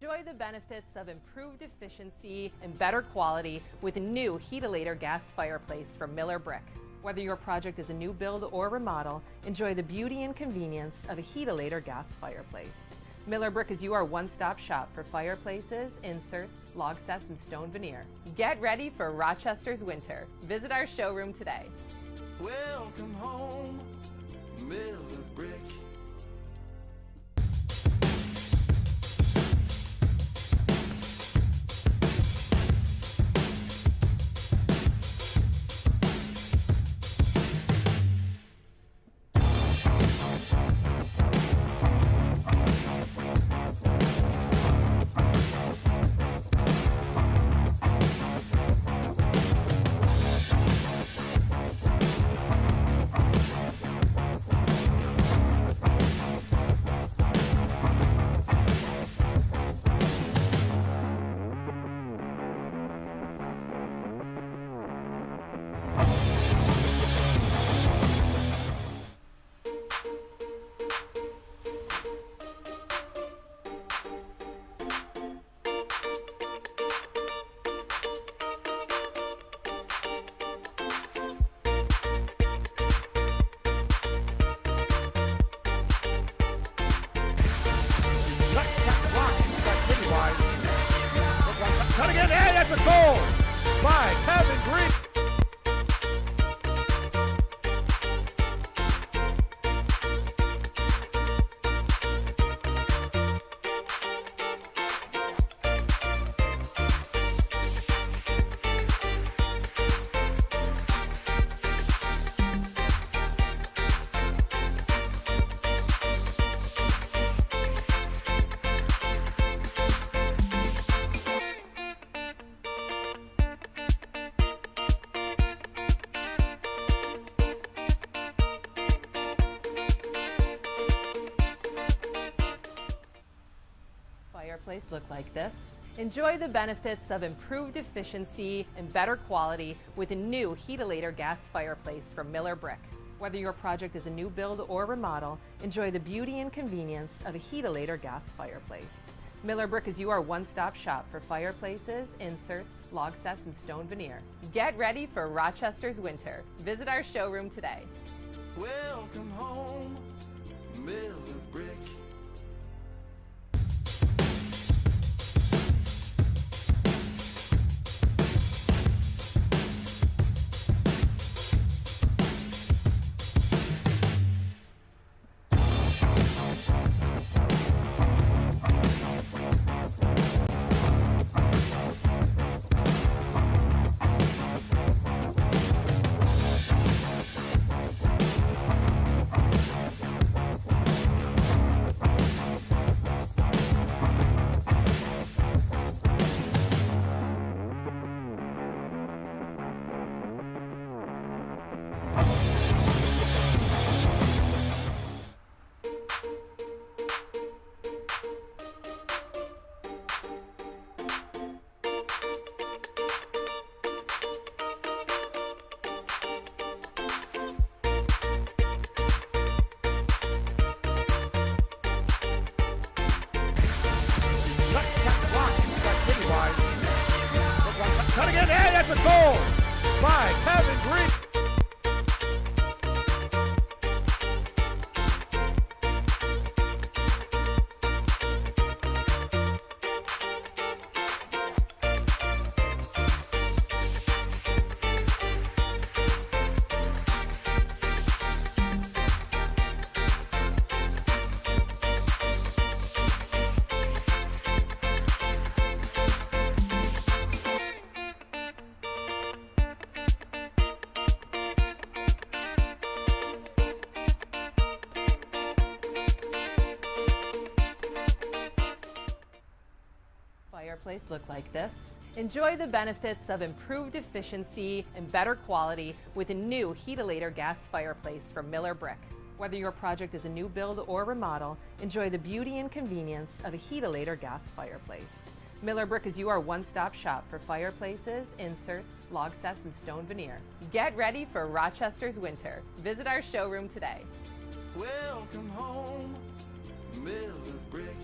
Enjoy the benefits of improved efficiency and better quality with a new Heatilator gas fireplace from Miller Brick. Whether your project is a new build or remodel, enjoy the beauty and convenience of a Heatilator gas fireplace. Miller Brick is your one-stop shop for fireplaces, inserts, log sets, and stone veneer. Get ready for Rochester's winter. Visit our showroom today. Welcome home, Miller Brick. Cutting in, and that's a goal by Kevin Green. Fireplace look like this. Enjoy the benefits of improved efficiency and better quality with a new Heatilator gas fireplace from Miller Brick. Whether your project is a new build or remodel, enjoy the beauty and convenience of a Heatilator gas fireplace. Miller Brick is your one-stop shop for fireplaces, inserts, log sets, and stone veneer. Get ready for Rochester's winter. Visit our showroom today. Welcome home, Miller Brick. Cutting in, and that's a goal by Kevin Green. Fireplace look like this. Enjoy the benefits of improved efficiency and better quality with a new Heatilator gas fireplace from Miller Brick. Whether your project is a new build or remodel, enjoy the beauty and convenience of a Heatilator gas fireplace. Miller Brick is your one-stop shop for fireplaces, inserts, log sets, and stone veneer. Get ready for Rochester's winter. Visit our showroom today. Welcome home, Miller Brick.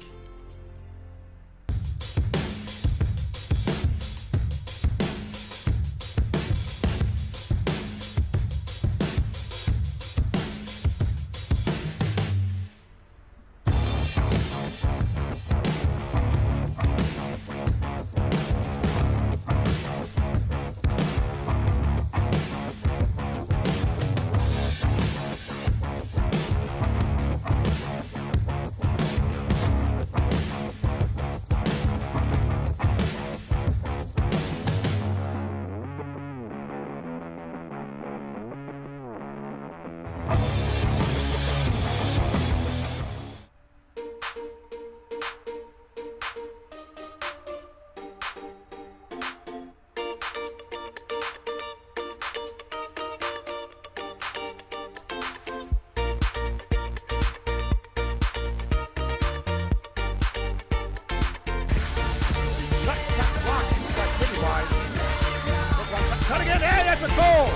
the goal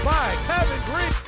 by Kevin Green.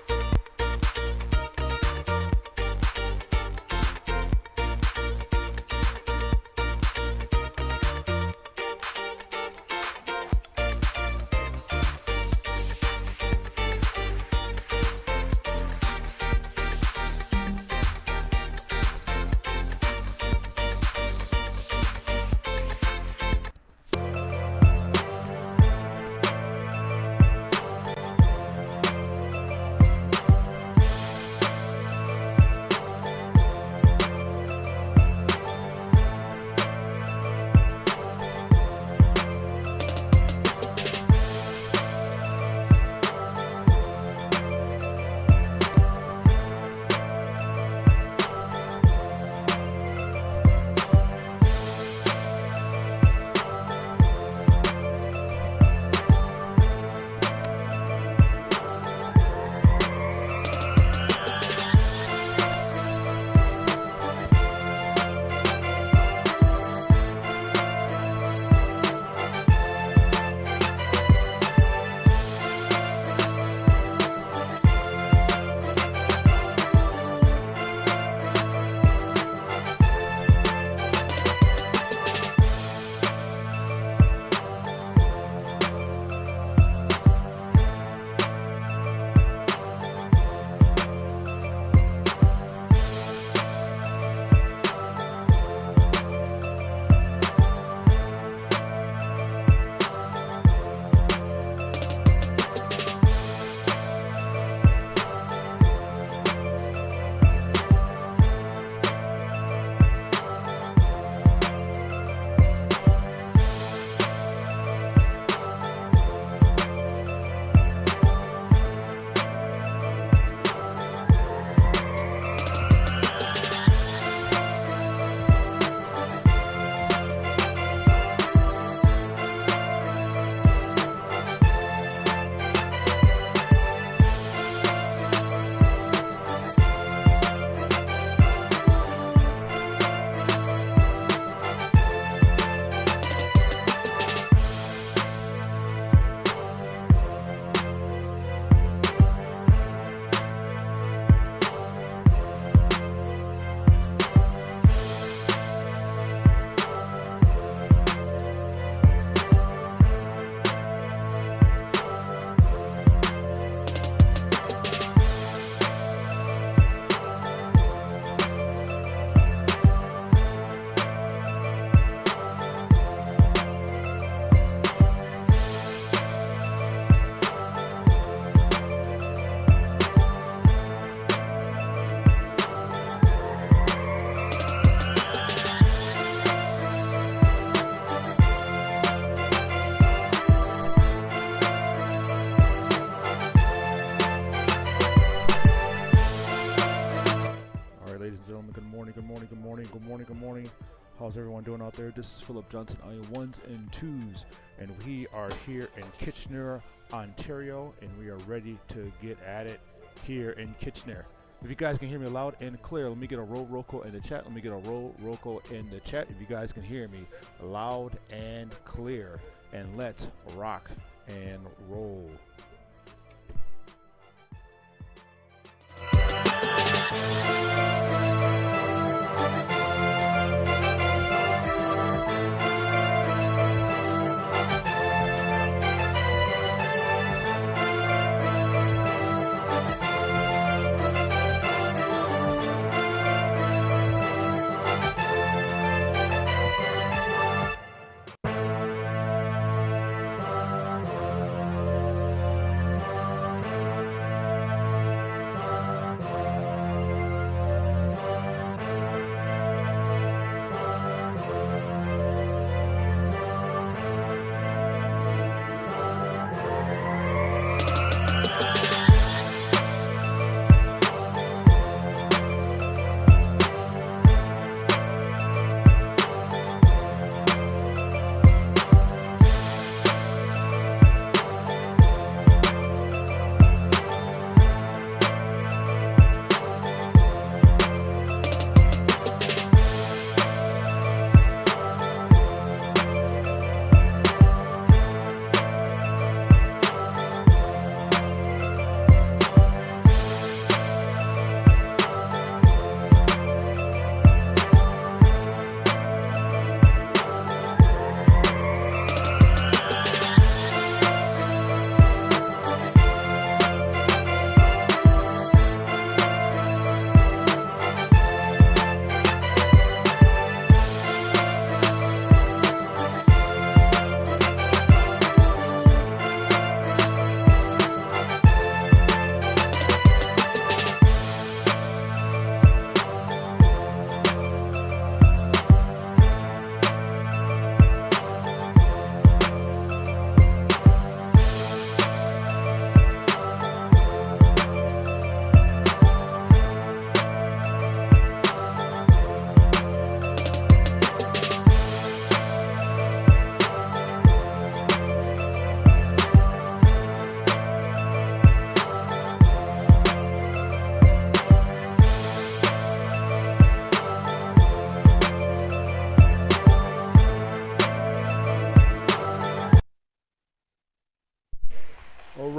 Good morning. How's everyone doing out there? This is Philip Johnson, ones and twos, and we are here in Kitchener, Ontario, and we are ready to get at it here in Kitchener. If you guys can hear me loud and clear, let me get a roll call in the chat. Let me get a roll call in the chat. If you guys can hear me loud and clear, and let's rock and roll.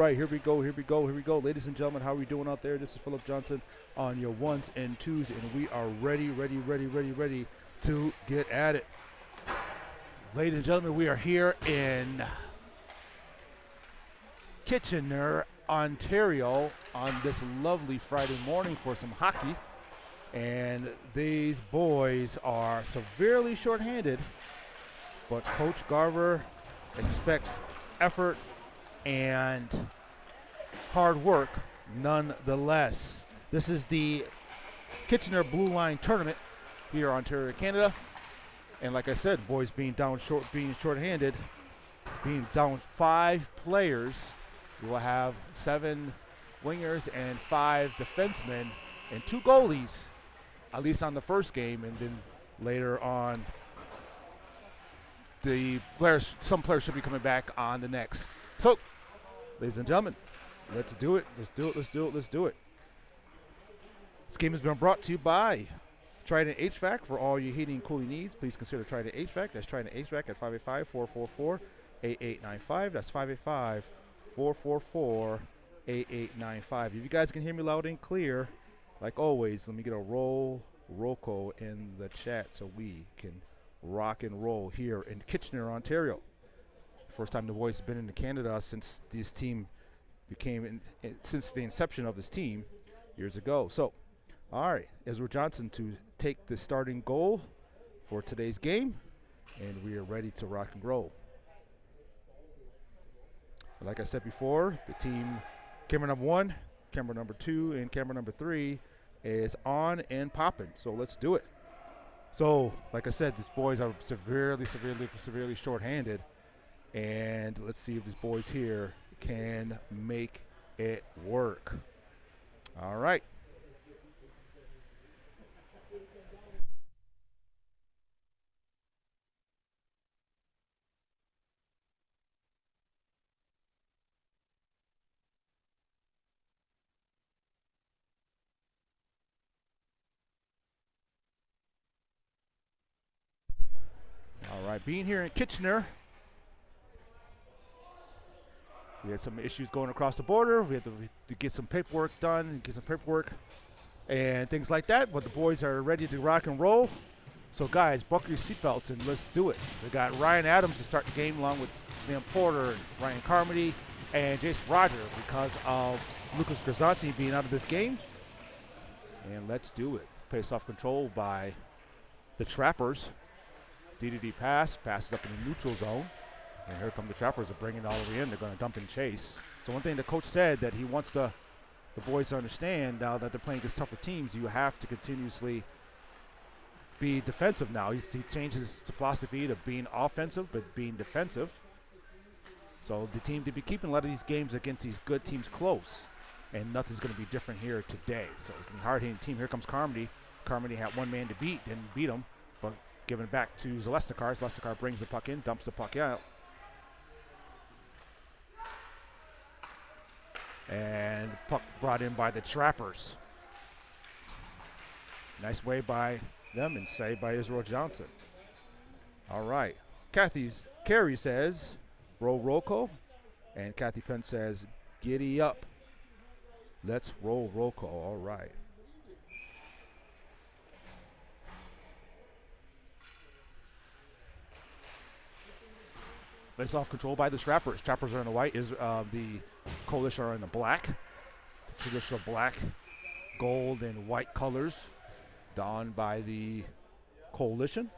right, here we go. Ladies and gentlemen, how are we doing out there? This is Philip Johnson on your ones and twos, and we are ready to get at it. Ladies and gentlemen, we are here in Kitchener, Ontario on this lovely Friday morning for some hockey. And these boys are severely shorthanded, but Coach Garver expects effort and hard work nonetheless. This is the Kitchener Blueline tournament here in Ontario, Canada. And like I said, boys being shorthanded, being down 5 players, you will have 7 wingers and 5 defensemen and 2 goalies, at least on the first game, and then later on some players should be coming back on the next. So, ladies and gentlemen, let's do it. Let's do it. This game has been brought to you by Trident HVAC. For all your heating and cooling needs, please consider Trident HVAC. That's Trident HVAC at 585-444-8895. That's 585-444-8895. If you guys can hear me loud and clear, like always, let me get a roll call in the chat so we can rock and roll here in Kitchener, Ontario. First time the boys have been in Canada since this team since the inception of this team years ago. So, all right, Ezra Johnson to take the starting goal for today's game, and we are ready to rock and roll. Like I said before, the team, camera number 1, camera number 2, and camera number 3 is on and popping. So let's do it. So, like I said, these boys are severely shorthanded, and let's see if these boys here can make it work. All right. All right, being here in Kitchener, we had some issues going across the border. We had to get some paperwork done, and things like that. But the boys are ready to rock and roll. So, guys, buckle your seatbelts and let's do it. We got Ryan Adams to start the game along with Liam Porter, and Ryan Carmody, and Jason Roger because of Lucas Grisanti being out of this game. And let's do it. Face-off control by the Trappers. DDD passes up in the neutral zone. And here come the Trappers, are bringing it all the way in. They're going to dump and chase. So one thing the coach said that he wants the boys to understand now that they're playing against tougher teams, you have to continuously be defensive now. He changed his philosophy to being offensive but being defensive. So the team to be keeping a lot of these games against these good teams close. And nothing's going to be different here today. So it's going to be a hard-hitting team. Here comes Carmody. Carmody had one man to beat, didn't beat him, but giving it back to Zalestakar. Zalestakar brings the puck in, dumps the puck out. And puck brought in by the Trappers. Nice way by them and saved by Israel Johnson. All right. Carey says, roll call. And Kathy Penn says, giddy up. Let's roll call. All right. Face-off control by the Trappers. Trappers are in the white. The Coalition are in the black. Traditional black, gold, and white colors donned by the Coalition.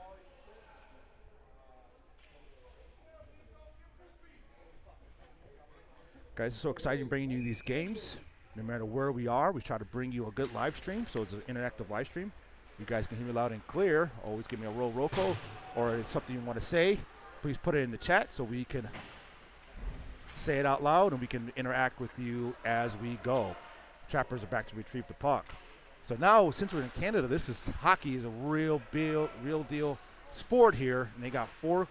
Guys, it's so exciting bringing you these games. No matter where we are, we try to bring you a good live stream, so it's an interactive live stream. You guys can hear me loud and clear. Always give me a roll call, or it's something you want to say. Please put it in the chat so we can say it out loud and we can interact with you as we go. Trappers are back to retrieve the puck. So now, since we're in Canada, hockey is a real deal sport here, and they got four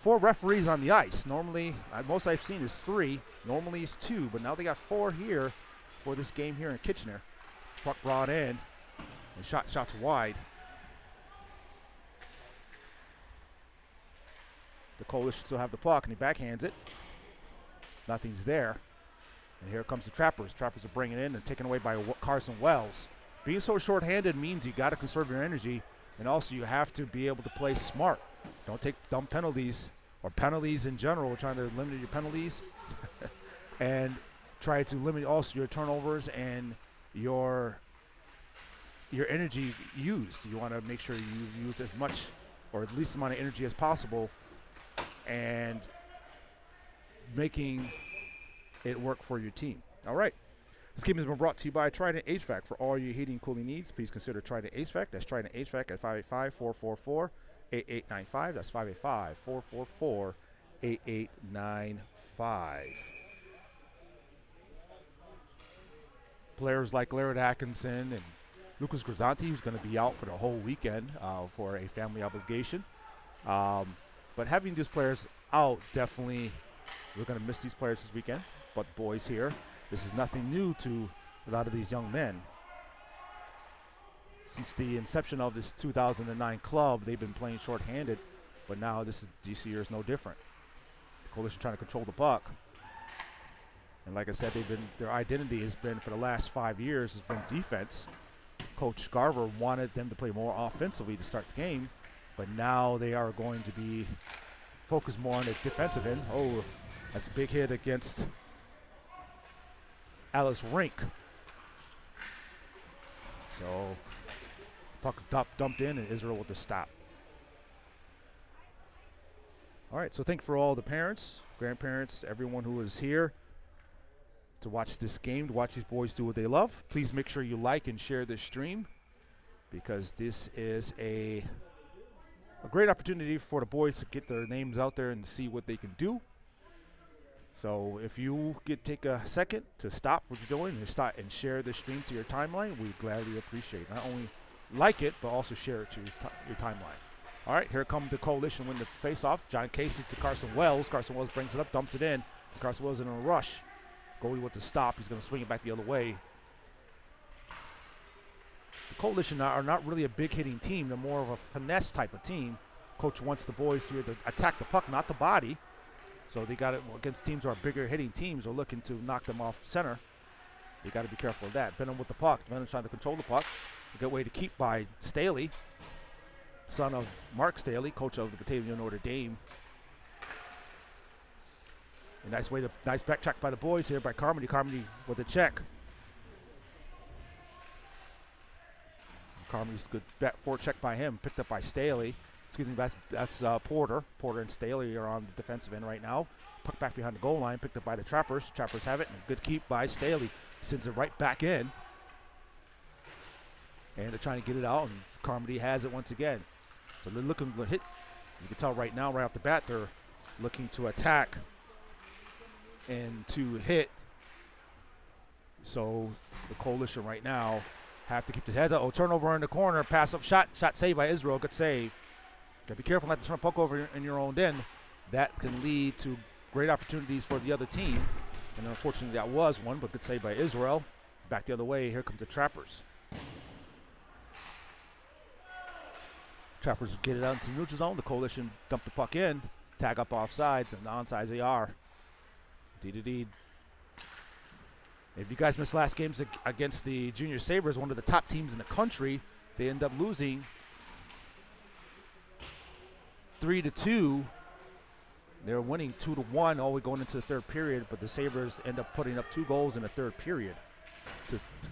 referees on the ice. Normally, most I've seen is 3. Normally it's 2, but now they got 4 here for this game here in Kitchener. Puck brought in and shots wide. The Coalition still have the puck, and he backhands it. Nothing's there. And here comes the Trappers. Trappers are bringing it in and taken away by Carson Wells. Being so short-handed means you got to conserve your energy, and also you have to be able to play smart. Don't take dumb penalties or penalties in general, trying to limit your penalties. And try to limit also your turnovers and your energy used. You want to make sure you use as much or at least amount of energy as possible and making it work for your team. All right. This game has been brought to you by Trident HVAC. For all your heating and cooling needs, please consider Trident HVAC. That's Trident HVAC at 585-444-8895. That's 585-444-8895. Players like Laird Atkinson and Lucas Grisanti, who's going to be out for the whole weekend for a family obligation. But having these players out, definitely we're going to miss these players this weekend. But boys here, this is nothing new to a lot of these young men. Since the inception of this 2009 club, they've been playing shorthanded, but now this year is no different. The Coalition trying to control the puck. And like I said, their identity has been for the last 5 years has been defense. Coach Garver wanted them to play more offensively to start the game, but now they are going to be focused more on the defensive end. Oh, that's a big hit against Alice Rink. So puck dumped in, and Israel with the stop. All right, so thank you for all the parents, grandparents, everyone who is here to watch this game, to watch these boys do what they love. Please make sure you like and share this stream, because this is a great opportunity for the boys to get their names out there and see what they can do. So if you take a second to stop what you're doing and start and share this stream to your timeline, we gladly appreciate it. Not only like it, but also share it to your timeline. All right, here comes the Coalition win the face-off. John Casey to Carson Wells. Carson Wells brings it up, dumps it in. Carson Wells in a rush. Goalie with the stop. He's going to swing it back the other way. The Coalition are not really a big hitting team. They're more of a finesse type of team. Coach wants the boys here to attack the puck, not the body. So they got it against teams who are bigger hitting teams or looking to knock them off center. They got to be careful of that. Benham with the puck. Benham trying to control the puck. A good way to keep by Staley, son of Mark Staley, coach of the Batavia Notre Dame. A nice back check by the boys here by Carmody. Carmody with a check. Carmody's good forward check by him, picked up by Staley. Excuse me, that's Porter. Porter and Staley are on the defensive end right now. Puck back behind the goal line, picked up by the Trappers. Trappers have it, and a good keep by Staley. Sends it right back in. And they're trying to get it out, and Carmody has it once again. So they're looking to hit. You can tell right now, right off the bat, they're looking to attack and to hit. So the Coalition right now have to keep the head up. Oh, turnover in the corner, pass up, shot saved by Israel. Good save. Gotta be careful not to turn a puck over in your own end. That can lead to great opportunities for the other team. And unfortunately that was one, but good save by Israel. Back the other way, here comes the Trappers. Trappers get it out into the neutral zone. The Coalition dump the puck in, tag up offsides, and onside they are. Indeed. If you guys missed last games against the Junior Sabres, one of the top teams in the country, they end up losing 3-2. They're winning 2-1 all the way going into the third period, but the Sabres end up putting up 2 goals in the third period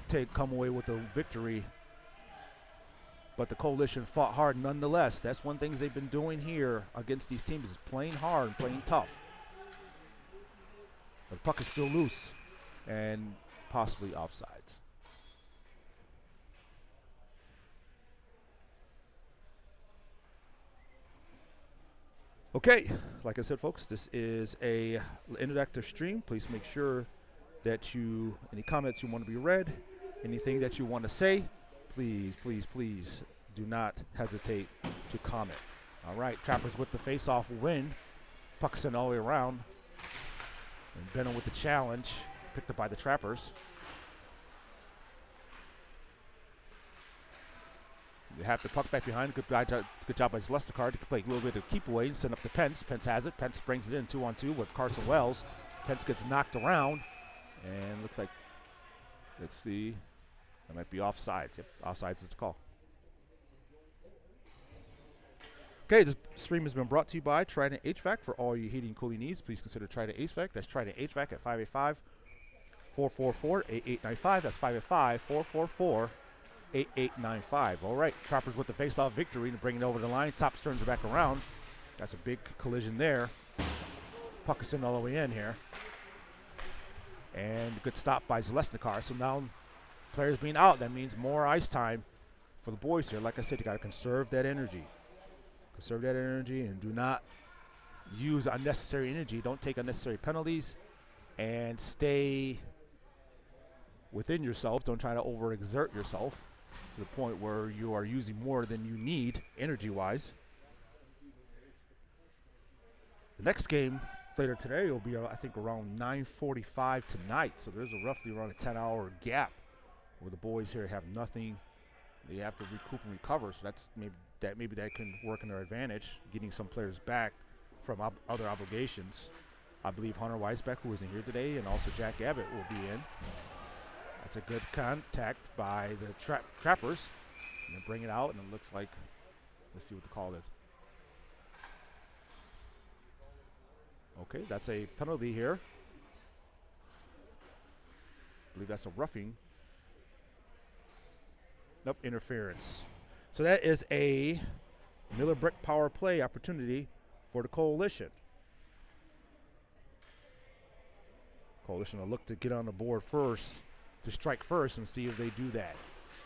to come away with the victory. But the Coalition fought hard nonetheless. That's one thing they've been doing here against these teams, is playing hard and playing tough. But the puck is still loose and possibly offsides. Okay, like I said, folks, this is a interactive stream. Please make sure that any comments you want to be read, anything that you want to say, please do not hesitate to comment. All right, Trappers with the face-off win. Puck sent all the way around. And Benham with the challenge, picked up by the Trappers. They have the puck back behind. Good job by Zlestakar to play a little bit of keep away and send up to Pence. Pence has it. Pence brings it in 2-on-2 with Carson Wells. Pence gets knocked around, And looks like, let's see, that might be offsides. Yep, offsides is the call. Okay, this stream has been brought to you by Trident HVAC. For all your heating and cooling needs, please consider Trident HVAC. That's Trident HVAC at 585-444-8895. That's 585-444-8895. All right, Trappers with the face-off victory to bring it over the line. Stops, turns it back around. That's a big collision there. Puck is in all the way in here. And a good stop by Zalesnikar. So now players being out, that means more ice time for the boys here. Like I said, you got to conserve that energy. Conserve that energy and do not use unnecessary energy. Don't take unnecessary penalties and stay within yourself. Don't try to overexert yourself to the point where you are using more than you need energy-wise. The next game later today will be, I think, around 9:45 tonight. So there's a roughly around a 10-hour gap where the boys here have nothing. They have to recoup and recover. So that's maybe that can work in their advantage, getting some players back from other obligations. I believe Hunter Weisbeck, who isn't here today, and also Jack Abbott will be in. That's a good contact by the Trappers. And they bring it out, and it looks like, let's see what the call is. Okay, that's a penalty here. I believe that's a roughing. Nope, interference. So that is a Miller Brick power play opportunity for the Coalition. Coalition will look to get on the board first, to strike first, and see if they do that.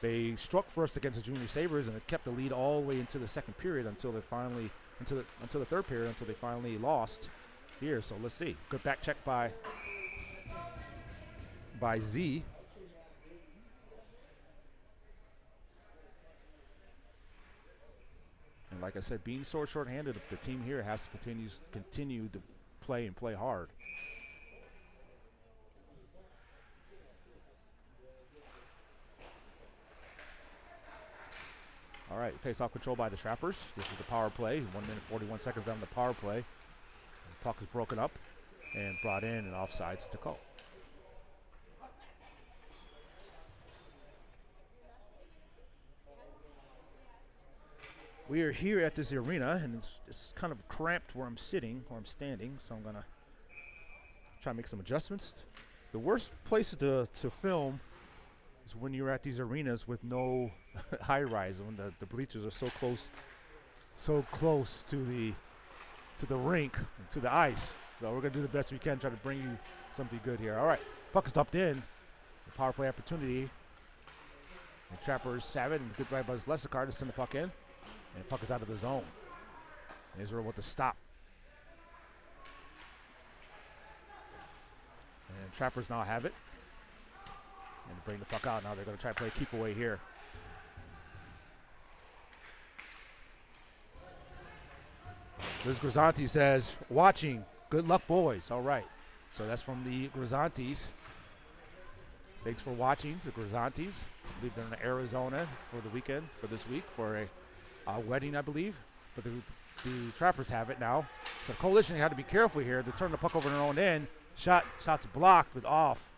They struck first against the Junior Sabres, and it kept the lead all the way into the second period until they finally, until the third period, until they finally lost here. So let's see. Good back check by Z. And like I said, being short-handed, the team here has to continue to play and play hard. All right, face-off control by the Trappers. This is the power play. 1 minute 41 seconds on the power play. The puck is broken up and brought in, and offsides to call. We are here at this arena, and it's kind of cramped where I'm sitting, or I'm standing, so I'm going to try to make some adjustments. The worst place to film is when you're at these arenas with no high rise, when the bleachers are so close to the rink, to the ice. So we're going to do the best we can, try to bring you something good here. All right, puck is dumped in. The power play opportunity. The Trappers have it, and good by Buzz Lessicard to send the puck in. And the puck is out of the zone. Israel with the stop. And Trappers now have it. And bring the puck out. Now they're going to try to play keep away here. Liz Grisanti says, watching. Good luck, boys. All right. So that's from the Grisantis. Thanks for watching to Grisantis. I believe they're in Arizona for the weekend, for this week, for a wedding, I believe. But the Trappers have it now. So the Coalition had to be careful here. They turn the puck over in their own end. Shot's blocked, but off.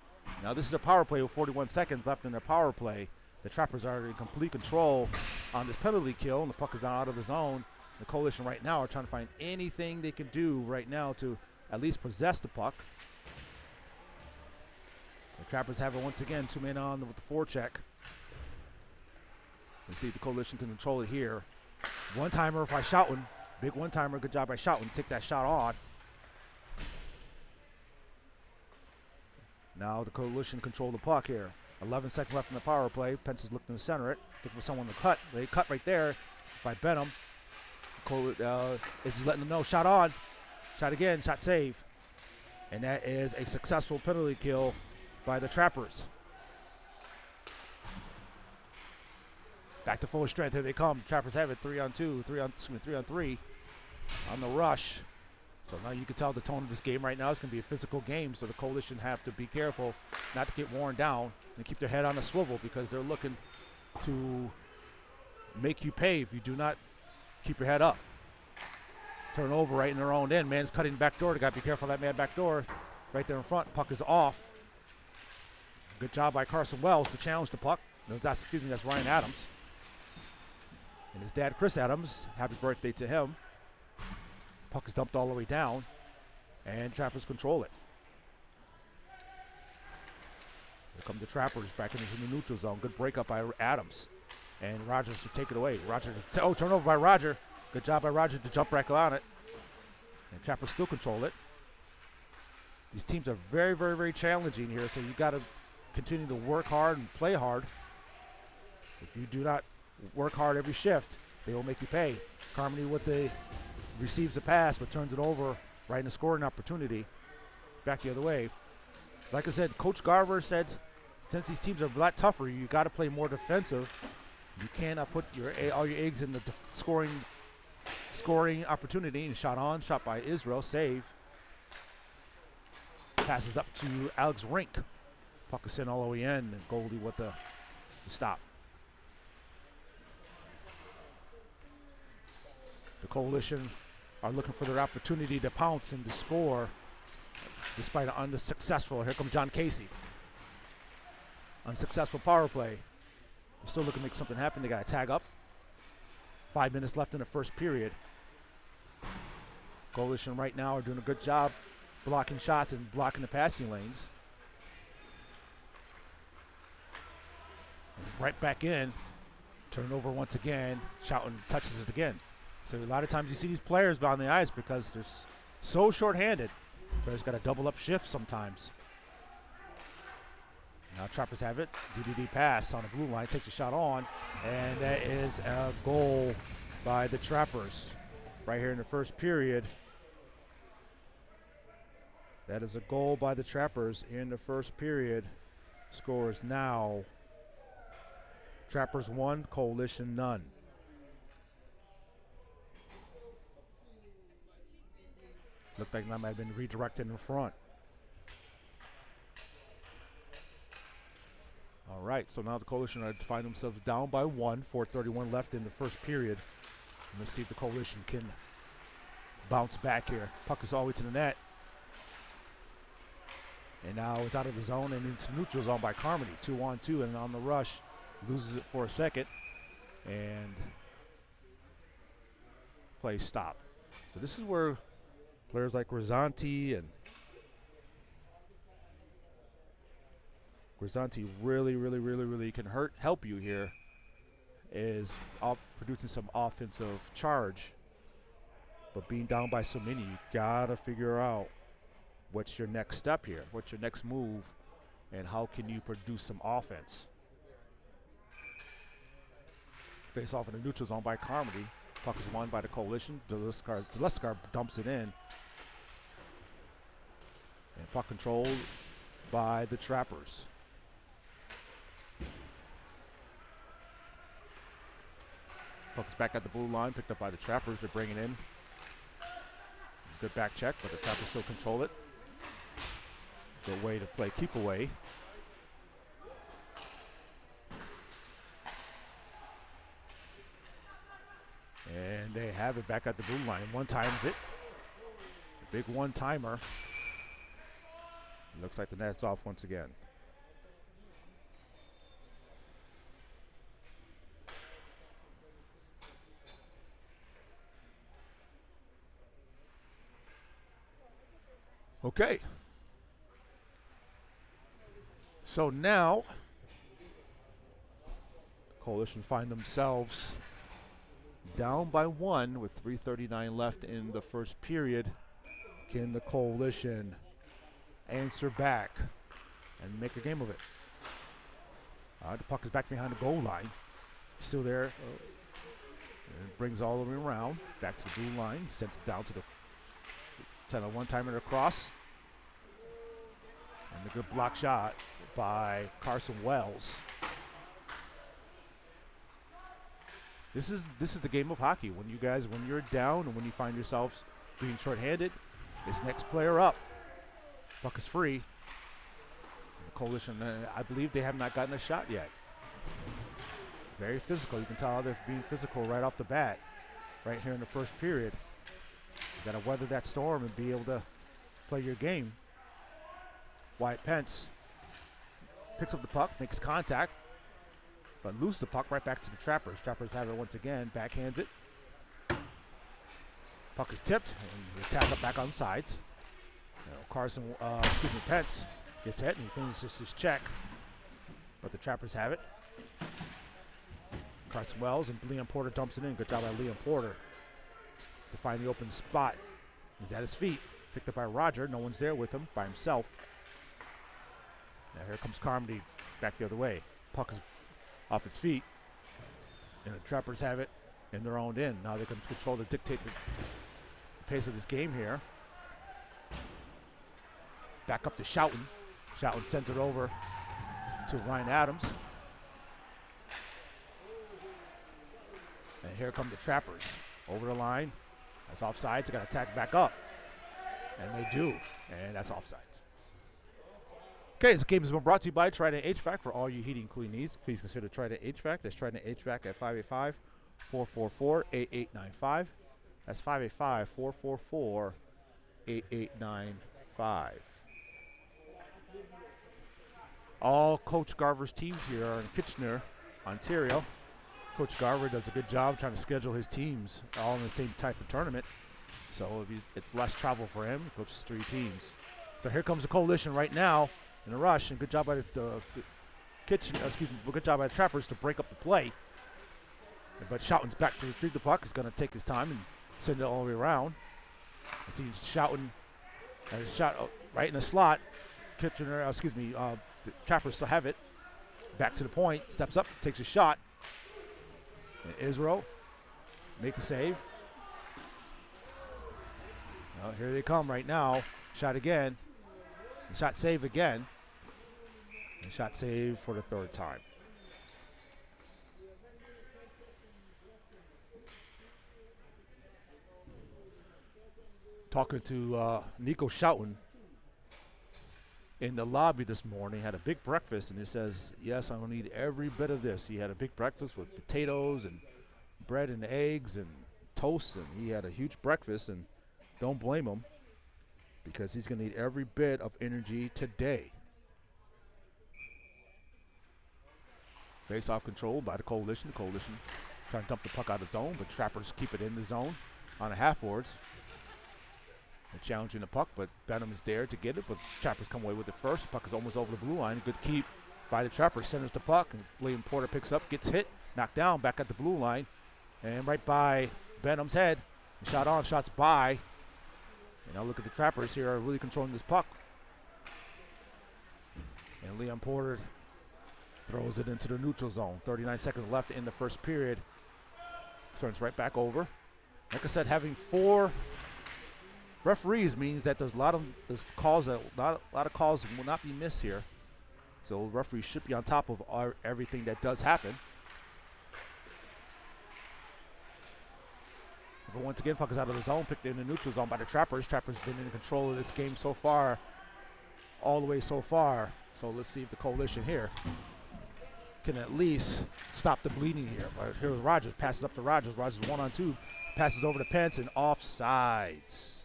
Now this is a power play with 41 seconds left in their power play. The Trappers are in complete control on this penalty kill, and the puck is out of the zone. The Coalition right now are trying to find anything they can do right now to at least possess the puck. The Trappers have it once again, 2 men on with the forecheck. Let's see if the Coalition can control it here. One-timer by Schouten. Big one-timer, good job by Schouten. Take that shot on. Now the Coalition control the puck here. 11 seconds left in the power play. Pence is looking to center it. Looking for someone to cut. They cut right there by Benham. Is letting them know. Shot on. Shot again. Shot save. And that is a successful penalty kill by the Trappers. Back to full strength. Here they come. Trappers have it 3-on-2, 3-on-3 on the rush. So now you can tell the tone of this game right now is going to be a physical game. So the Coalition have to be careful not to get worn down and keep their head on a swivel, because they're looking to make you pay if you do not keep your head up. Turnover right in their own end. Man's cutting back door. They got to be careful of that man back door right there in front. Puck is off. Good job by Carson Wells to challenge the puck. No, that's Ryan Adams. And his dad, Chris Adams, happy birthday to him. Puck is dumped all the way down, and Trappers control it. Here come the Trappers back into the neutral zone. Good breakup by Adams. And Rogers should take it away. Turnover by Roger. Good job by Roger to jump back on it. And Trappers still control it. These teams are very, very, very challenging here, so you got to continue to work hard and play hard. If you do not work hard every shift, they will make you pay. Carmody receives the pass but turns it over right in the scoring opportunity. Back the other way. Like I said, Coach Garver said since these teams are a lot tougher, you got to play more defensive. You cannot put all your eggs in the scoring opportunity. And shot by Israel, save. Passes up to Alex Rink. Puck is in all the way in, and Goldie with the stop. The Coalition are looking for their opportunity to pounce and to score despite an unsuccessful. Here comes John Casey. Unsuccessful power play. They're still looking to make something happen. They got to tag up. 5 minutes left in the first period. Coalition right now are doing a good job blocking shots and blocking the passing lanes. And right back in. Turnover once again. Shoutin touches it again. So a lot of times you see these players on the ice because they're so short-handed. Players got to double up shifts sometimes. Now Trappers have it. DDD pass on the blue line. Takes a shot on. And that is a goal by the Trappers right here in the first period. That is a goal by the Trappers in the first period. Score is now Trappers 1, Coalition none. Looked like that might have been redirected in front. All right, so now the Coalition are to find themselves down by 1, 4:31 left in the first period. And let's see if the Coalition can bounce back here. Puck is all the way to the net. And now it's out of the zone and into neutral zone by Carmody. 2-on-2 and on the rush. Loses it for a second. And play stop. So this is where players like Grisanti really can help you here, is producing some offensive charge. But being down by so many, you gotta figure out what's your next step here, what's your next move, and how can you produce some offense. Face off in the neutral zone by Carmody. Puck is won by the Coalition. Deleskar dumps it in. And puck controlled by the Trappers. Puck's back at the blue line, picked up by the Trappers. They're bringing in. Good back check, but the Trappers still control it. Good way to play keep away. And they have it back at the blue line. One times it. A big one-timer. Looks like the net's off once again. Okay. So now, Coalition find themselves down by 1 with 3:39 left in the first period. Can the Coalition answer back and make a game of it? The puck is back behind the goal line. Still there. And brings all the way around. Back to the blue line. Sends it down to the one-timer across. And a good block shot by Carson Wells. This is the game of hockey. When you're down and when you find yourselves being shorthanded, it's next player up. Puck is free. The Coalition, I believe they have not gotten a shot yet. Very physical. You can tell they're being physical right off the bat, right here in the first period. You got to weather that storm and be able to play your game. Wyatt Pence picks up the puck, makes contact, but loses the puck right back to the Trappers. Trappers have it once again, backhands it. Puck is tipped, and they tap it back on the sides. Pence gets hit, and he finishes his check. But the Trappers have it. Carson Wells and Liam Porter dumps it in. Good job by Liam Porter to find the open spot. He's at his feet, picked up by Roger. No one's there with him, by himself. Now here comes Carmody back the other way. Puck is off his feet, and the Trappers have it in their own end. Now they can control to dictate the pace of this game here. Back up to Schouten. Schouten sends it over to Ryan Adams. And here come the Trappers. Over the line. That's offsides. They got to attack back up. And they do. And that's offsides. Okay, this game has been brought to you by Trident HVAC. For all your heating and cooling needs, please consider Trident HVAC. That's Trident HVAC at 585-444-8895. That's 585-444-8895. All Coach Garver's teams here are in Kitchener, Ontario. Coach Garver does a good job trying to schedule his teams all in the same type of tournament. So it's less travel for him. He coaches 3 teams. So here comes the Coalition right now in a rush, and good job by the good job by the Trappers to break up the play. But Schouten's back to retrieve the puck. He's going to take his time and send it all the way around. I see Schouten has a shot right in the slot. Kitchener, the Trappers still have it. Back to the point, steps up, takes a shot. And Israel make the save. Well, here they come right now. Shot again. And shot save again. And shot save for the 3rd time. Talking to Nico Schouten in the lobby this morning, had a big breakfast, and he says, yes, I'm going to need every bit of this. He had a big breakfast with potatoes and bread and eggs and toast, and he had a huge breakfast, and don't blame him because he's going to need every bit of energy today. Face-off control by the Coalition. The Coalition trying to dump the puck out of zone, but Trappers keep it in the zone on the half-boards. They're challenging the puck, but Benham is there to get it, but Trappers come away with it first. The puck is almost over the blue line. Good keep by the Trappers. Centers the puck, and Liam Porter picks up, gets hit, knocked down, back at the blue line, and right by Benham's head. Shot on, shots by. And now look at the Trappers here are really controlling this puck. And Liam Porter throws it into the neutral zone. 39 seconds left in the first period. Turns right back over. Like I said, having 4 referees means that there's a lot of calls will not be missed here. So referees should be on top of everything that does happen. But once again, puck is out of the zone, picked in the neutral zone by the Trappers. Trappers been in control of this game so far, all the way so far. So let's see if the Coalition here can at least stop the bleeding here. But here's Rogers, passes up to Rogers. Rogers 1-on-2, passes over to Pence, and offsides.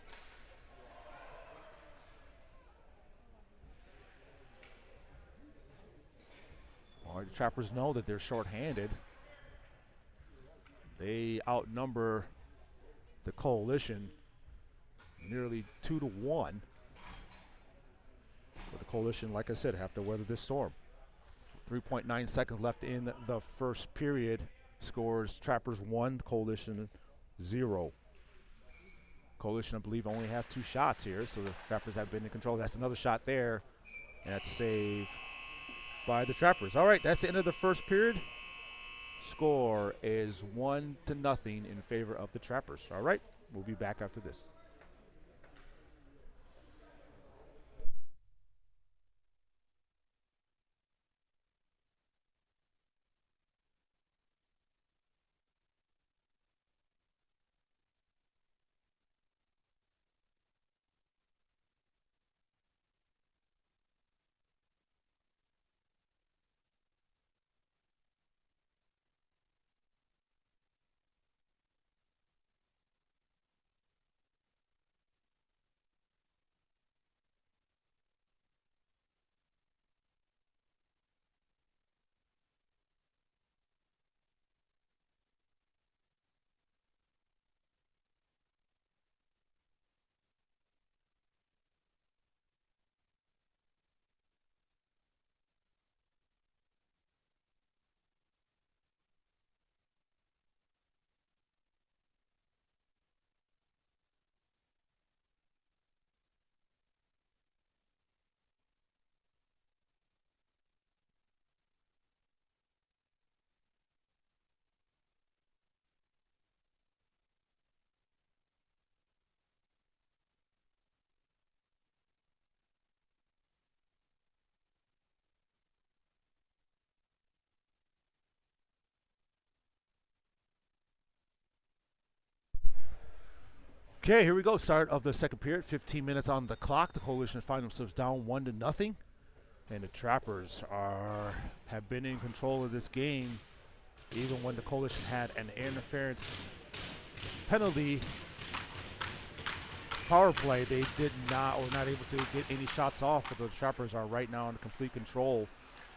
All right, the Trappers know that they're shorthanded. They outnumber the Coalition nearly 2-1. But the Coalition, like I said, have to weather this storm. 3.9 seconds left in the first period. Scores Trappers 1, Coalition 0. Coalition, I believe, only have 2 shots here, so the Trappers have been in control. That's another shot there. And that's saved by the Trappers. All right, that's the end of the first period. Score is 1-0 in favor of the Trappers. All right, we'll be back after this. Okay, here we go. Start of the second period. 15 minutes on the clock. The Coalition find themselves down 1-0, and the Trappers have been in control of this game, even when the Coalition had an interference penalty power play. They were not able to get any shots off. But the Trappers are right now in complete control,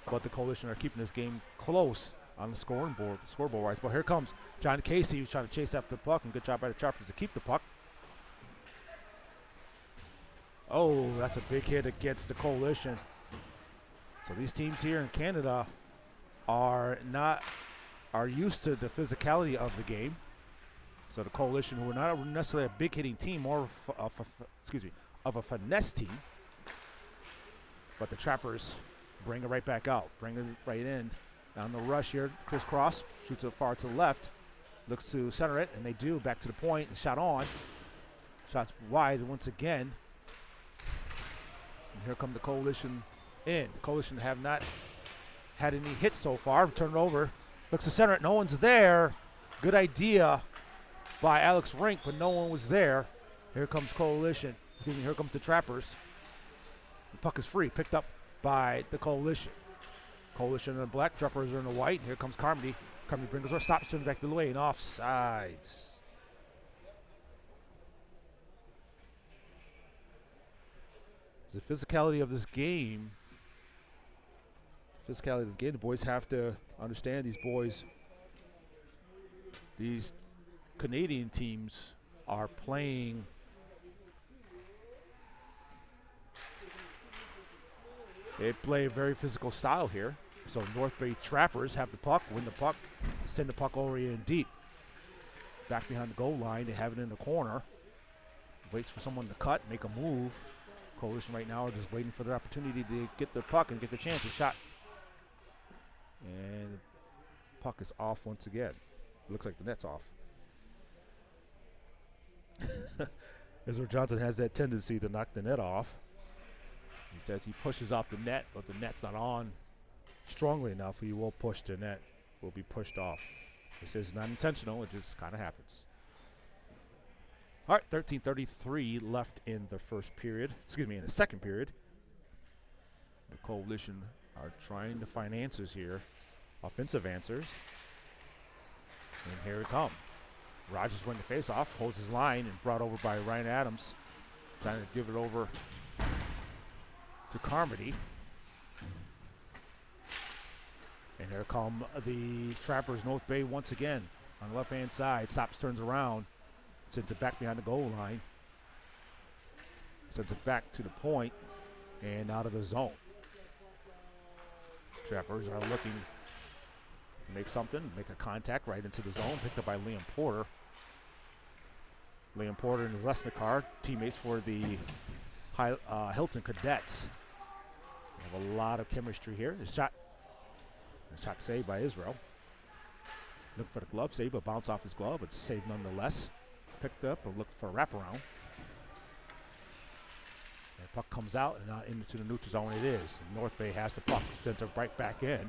but the Coalition are keeping this game close on the scoreboard wise. But here comes John Casey, who's trying to chase after the puck, and good job by the Trappers to keep the puck. Oh, that's a big hit against the Coalition. So these teams here in Canada are used to the physicality of the game. So the Coalition, who are not necessarily a big hitting team, more of a finesse team. But the Trappers bring it right back out, bring it right in. On the rush here, Chris Cross shoots it far to the left, looks to center it, and they do. Back to the point, and shot on. Shots wide once again. And here come the Coalition in. The Coalition have not had any hits so far. Turn it over. Looks to center it. No one's there. Good idea by Alex Rink, but no one was there. Here comes Coalition. Here comes the Trappers. The puck is free. Picked up by the Coalition. Coalition in the black. Trappers are in the white. Here comes Carmody. Carmody brings her. Stops. Turns back the way. And offsides. The physicality of this game. The boys have to understand these Canadian teams are playing they play a very physical style here. So North Bay Trappers have the puck, win the puck, send the puck over in deep. Back behind the goal line, they have it in the corner. Waits for someone to cut, make a move. Coalition right now are just waiting for their opportunity to get the puck and get the chance. A shot. And the puck is off once again. Looks like the net's off. Ezra Johnson has that tendency to knock the net off. He says he pushes off the net, but the net's not on strongly enough. He will push the net, will be pushed off. He says it's not intentional, it just kind of happens. All right, 13:33 left in the in the second period. The Coalition are trying to find answers here, offensive answers. And here it comes. Rogers winning the faceoff, holds his line, and brought over by Ryan Adams. Trying to give it over to Carmody. And here come the Trappers, North Bay once again on the left-hand side. Stops, turns around, sends it back behind the goal line. Sends it back to the point and out of the zone. Trappers are looking to make something, make a contact right into the zone. Picked up by Liam Porter. Liam Porter and Lesnikar, teammates for the Hilton Cadets. They have a lot of chemistry here. A shot saved by Israel. Looking for the glove save, but bounce off his glove, but saved nonetheless. Picked up and looked for a wraparound. And the puck comes out and into the neutral zone. It is. And North Bay has the puck, sends it right back in.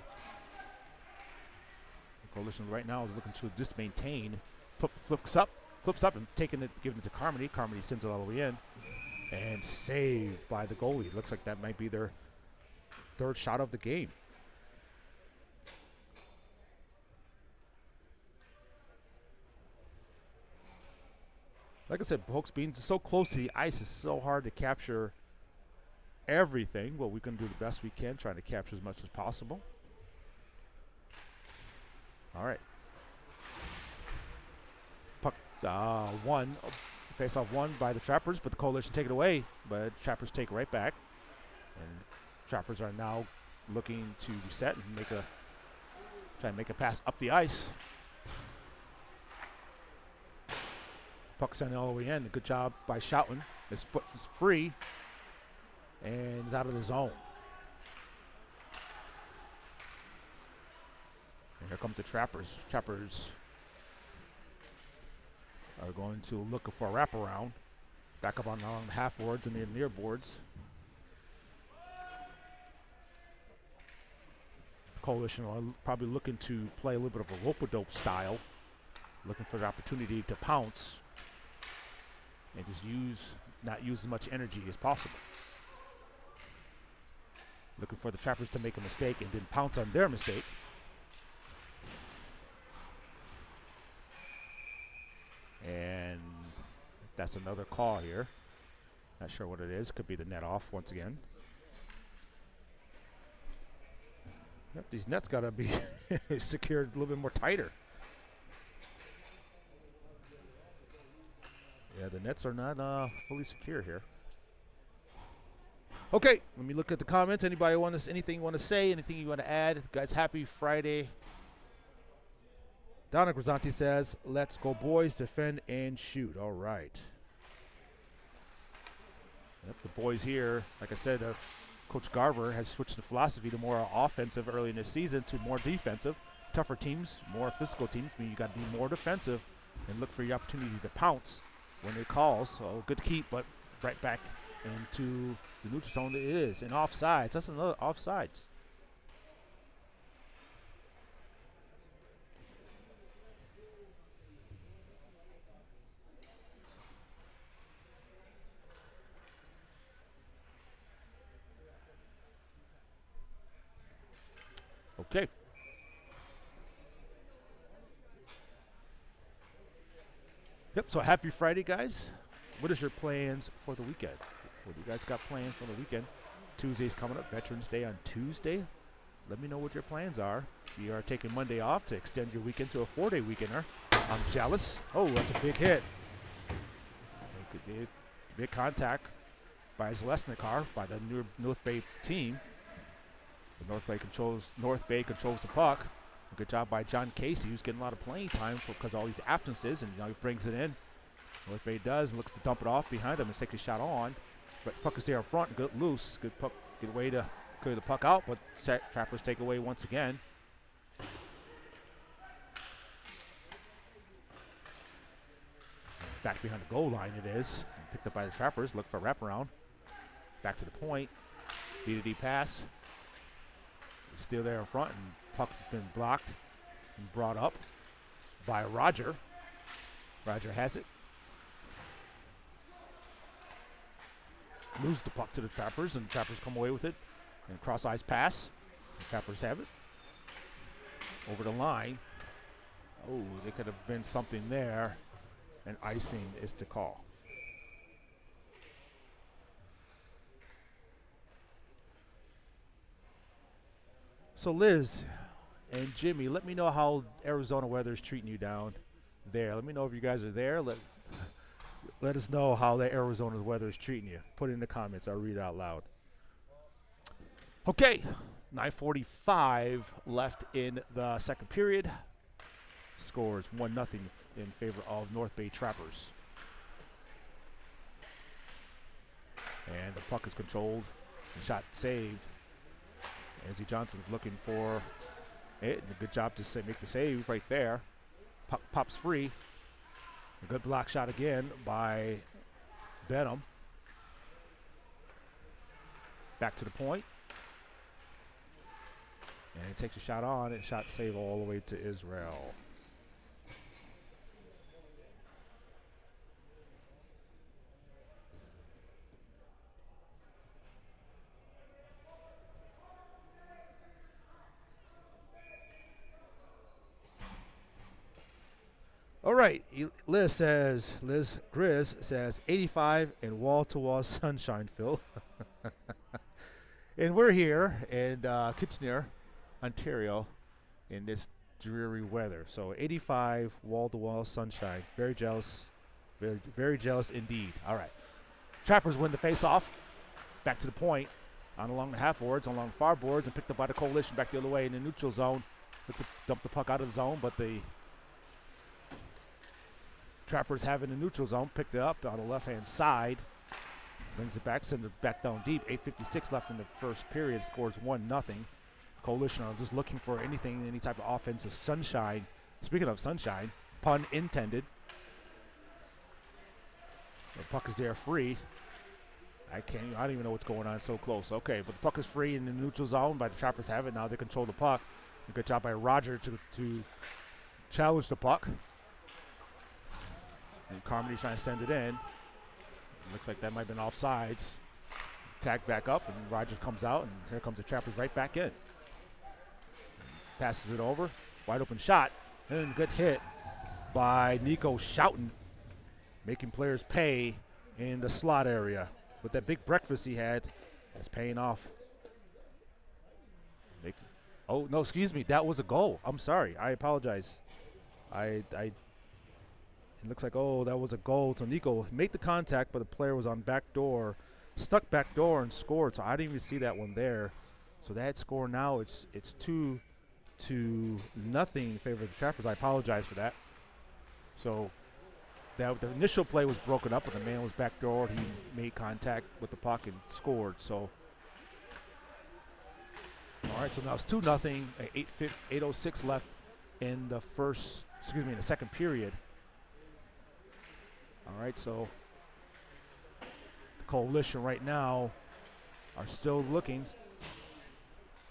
The Coalition right now is looking to just maintain. Flips up and giving it to Carmody. Carmody sends it all the way in. And saved by the goalie. Looks like that might be their third shot of the game. Like I said, folks, being so close to the ice is so hard to capture everything. Well, we can do the best we can, trying to capture as much as possible. All right. Puck face-off won by the Trappers, but the Coalition take it away. But Trappers take it right back. And Trappers are now looking to reset and try and make a pass up the ice. Puck sent all the way in. A good job by Schouten. His foot is free and is out of the zone. And here comes the Trappers. Trappers are going to look for a wraparound. Back up on the half boards and the near boards. Coalition are probably looking to play a little bit of a rope-a-dope style. Looking for the opportunity to pounce and just not use as much energy as possible. Looking for the Trappers to make a mistake and then pounce on their mistake. And that's another call here. Not sure what it is. Could be the net off once again. Yep, these nets got to be secured a little bit more tighter. Yeah, the nets are not fully secure here. Okay, let me look at the comments. Anybody anything you want to say? Anything you want to add? Guys, happy Friday. Donna Grazanti says, let's go boys, defend and shoot. All right. Yep, the boys here, like I said, Coach Garver has switched the philosophy to more offensive early in the season to more defensive. Tougher teams, more physical teams, mean you got to be more defensive and look for your opportunity to pounce when it calls. So good keep, but right back into the neutral zone it is. And offsides, that's another offsides. Okay. Yep, so happy Friday, guys. What is your plans for the weekend? What do you guys got planned for the weekend? Tuesday's coming up, Veterans Day on Tuesday. Let me know what your plans are. If you are taking Monday off to extend your weekend to a 4-day weekender, I'm jealous. Oh, that's a big hit. Big contact by Zalesnikar, by the North Bay team. The North Bay controls the puck. A good job by John Casey, who's getting a lot of playing time because all these absences, and now he brings it in. North Bay does, looks to dump it off behind him and takes a shot on. But the puck is there in front, good loose, good puck, good way to clear the puck out, but Trappers take away once again. Back behind the goal line it is. Picked up by the Trappers, look for wraparound. Back to the point, B-to-D pass. Still there in front, and puck's been blocked and brought up by Roger. Roger has it. Loses the puck to the Trappers, and the Trappers come away with it. And cross-ice pass. The Trappers have it. Over the line. Oh, there could have been something there, and icing is to call. So Liz and Jimmy, let me know how Arizona weather is treating you down there. Let me know if you guys are there. Let us know how the Arizona weather is treating you. Put it in the comments. I'll read it out loud. Okay, 9:45 left in the second period. Scores 1-0 in favor of North Bay Trappers. And the puck is controlled. The shot saved. Anthony Johnson's looking for it, and a good job to make the save right there. Puck pops free. A good block shot again by Benham. Back to the point. And he takes a shot on, and shot save all the way to Israel. All right, Liz Grizz says 85 and wall-to-wall sunshine, Phil. And we're here in Kitchener, Ontario, in this dreary weather. So 85 wall-to-wall sunshine. Very jealous, very, very jealous indeed. All right, Trappers win the face-off. Back to the point, along the half boards, along far boards, and picked up by the Coalition back the other way in the neutral zone. Look to dump the puck out of the zone, but the Trappers have it in the neutral zone, picked it up on the left-hand side, brings it back, sends it back down deep. 8:56 left in the first period, scores 1-0. Coalition are just looking for anything, any type of offensive sunshine. Speaking of sunshine, pun intended. The puck is there free. I don't even know what's going on, so close. Okay, but the puck is free in the neutral zone, but the Trappers have it. Now they control the puck. A good job by Roger to challenge the puck. And Carmody trying to send it in. Looks like that might have been offsides. Tag back up, and Rogers comes out, and here comes the Trappers right back in. Passes it over. Wide open shot. And good hit by Nico Schouten, making players pay in the slot area. With that big breakfast he had, that's paying off. Oh, no, excuse me. That was a goal. I'm sorry. I apologize. It looks like, oh, that was a goal. So Nico made the contact, but the player was on back door, stuck back door and scored. So I didn't even see that one there. So that score now, it's 2-0 in favor of the Trappers. I apologize for that. So the initial play was broken up, but the man was back door. He made contact with the puck and scored. So, all right, so now it's 2-0, 8:06 left in the in the second period. All right, so the Coalition right now are still looking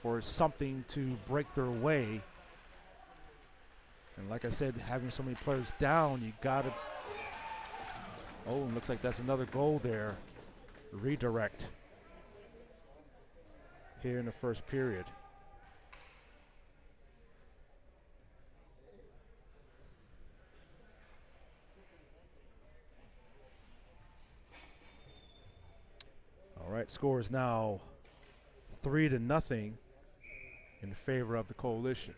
for something to break their way. And like I said, having so many players down, you gotta. Oh, and looks like that's another goal there. Redirect here in the first period. All right, score is now 3-0 in favor of the Coalition.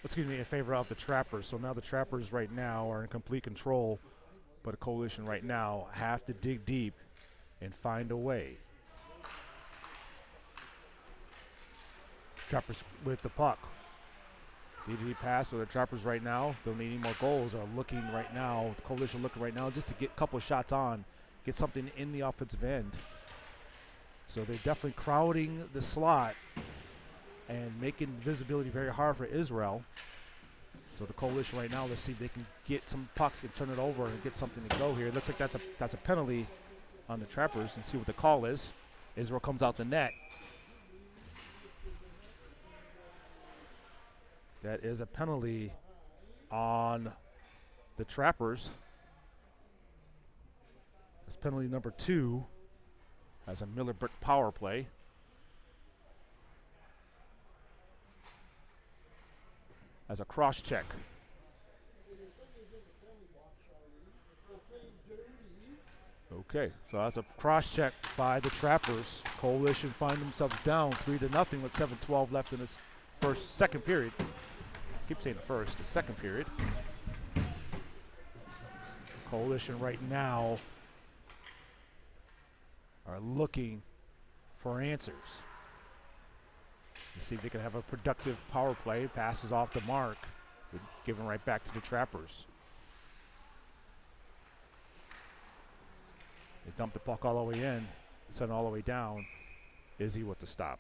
Excuse me, in favor of the Trappers. So now the Trappers right now are in complete control, but the Coalition right now have to dig deep and find a way. Trappers with the puck. DDD pass, so the Trappers right now don't need any more goals, are looking right now, the Coalition looking right now just to get a couple of shots on, get something in the offensive end. So they're definitely crowding the slot and making visibility very hard for Israel. So the Coalition right now, let's see if they can get some pucks and turn it over and get something to go here. It looks like that's a penalty on the Trappers, and see what the call is. Israel comes out the net. That is a penalty on the Trappers. That's penalty number 2 as a Miller Brick power play. As a cross check. Okay, so that's a cross check by the Trappers. Coalition find themselves down 3-0 with 7:12 left in this second period. I keep saying the second period. Coalition right now are looking for answers. See if they can have a productive power play. Passes off the mark, given right back to the Trappers. They dump the puck all the way in, send it all the way down. Izzy with the stop.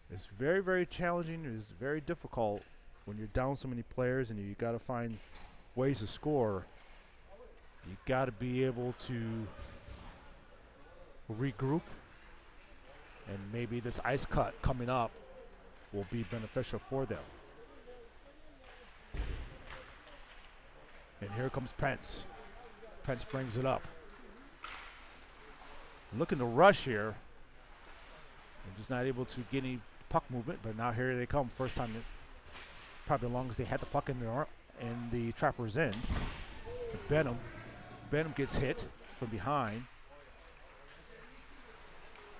It's very, very challenging. It's very difficult when you're down so many players and you got to find ways to score. You got to be able to regroup, and maybe this ice cut coming up will be beneficial for them. And here comes Pence. Pence brings it up. Looking to rush here. They're just not able to get any puck movement, but now here they come. First time, probably the longest they had the puck in the Trappers' end. Benham gets hit from behind.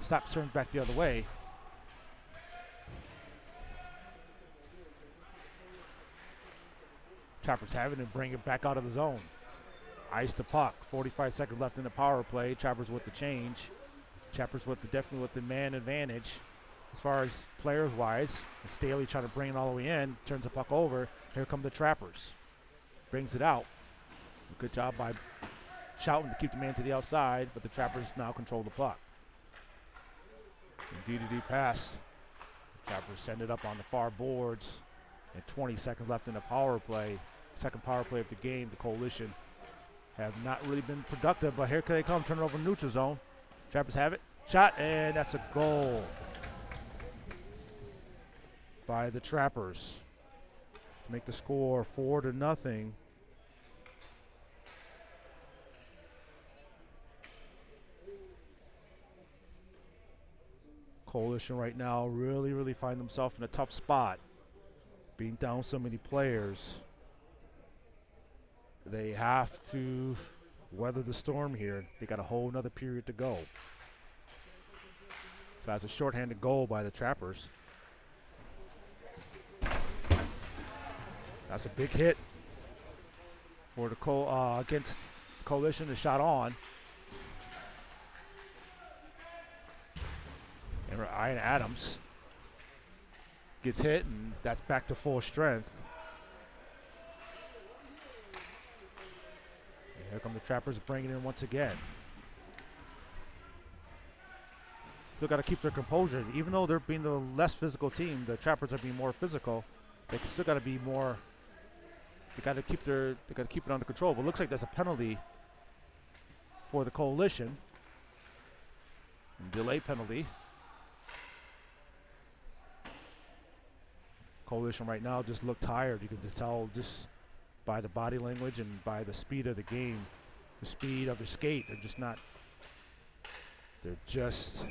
Stops, turns back the other way. Trappers have it and bring it back out of the zone. Ice the puck. 45 seconds left in the power play. Trappers with the change. Trappers definitely with the man advantage as far as players wise. Staley trying to bring it all the way in. Turns the puck over. Here come the Trappers. Brings it out. Good job by Schouten to keep the man to the outside, but the Trappers now control the puck. DDD pass. The Trappers send it up on the far boards. And 20 seconds left in the power play. Second power play of the game. The Coalition have not really been productive, but here they come, turn it over neutral zone. Trappers have it, shot, and that's a goal by the Trappers to make the score 4-0. Coalition right now really find themselves in a tough spot, being down so many players. They have to weather the storm here. They got a whole nother period to go. So that's a shorthanded goal by the Trappers. That's a big hit for the against Coalition. The shot on. And Ryan Adams gets hit, and that's back to full strength. And here come the Trappers bringing it in once again. Still got to keep their composure. Even though they're being the less physical team, the Trappers are being more physical. They still got to be more. They got to keep it under control. But it looks like there's a penalty for the Coalition. Delay penalty. Coalition right now just look tired. You can just tell just by the body language and by the speed of the game, the speed of their skate. They're just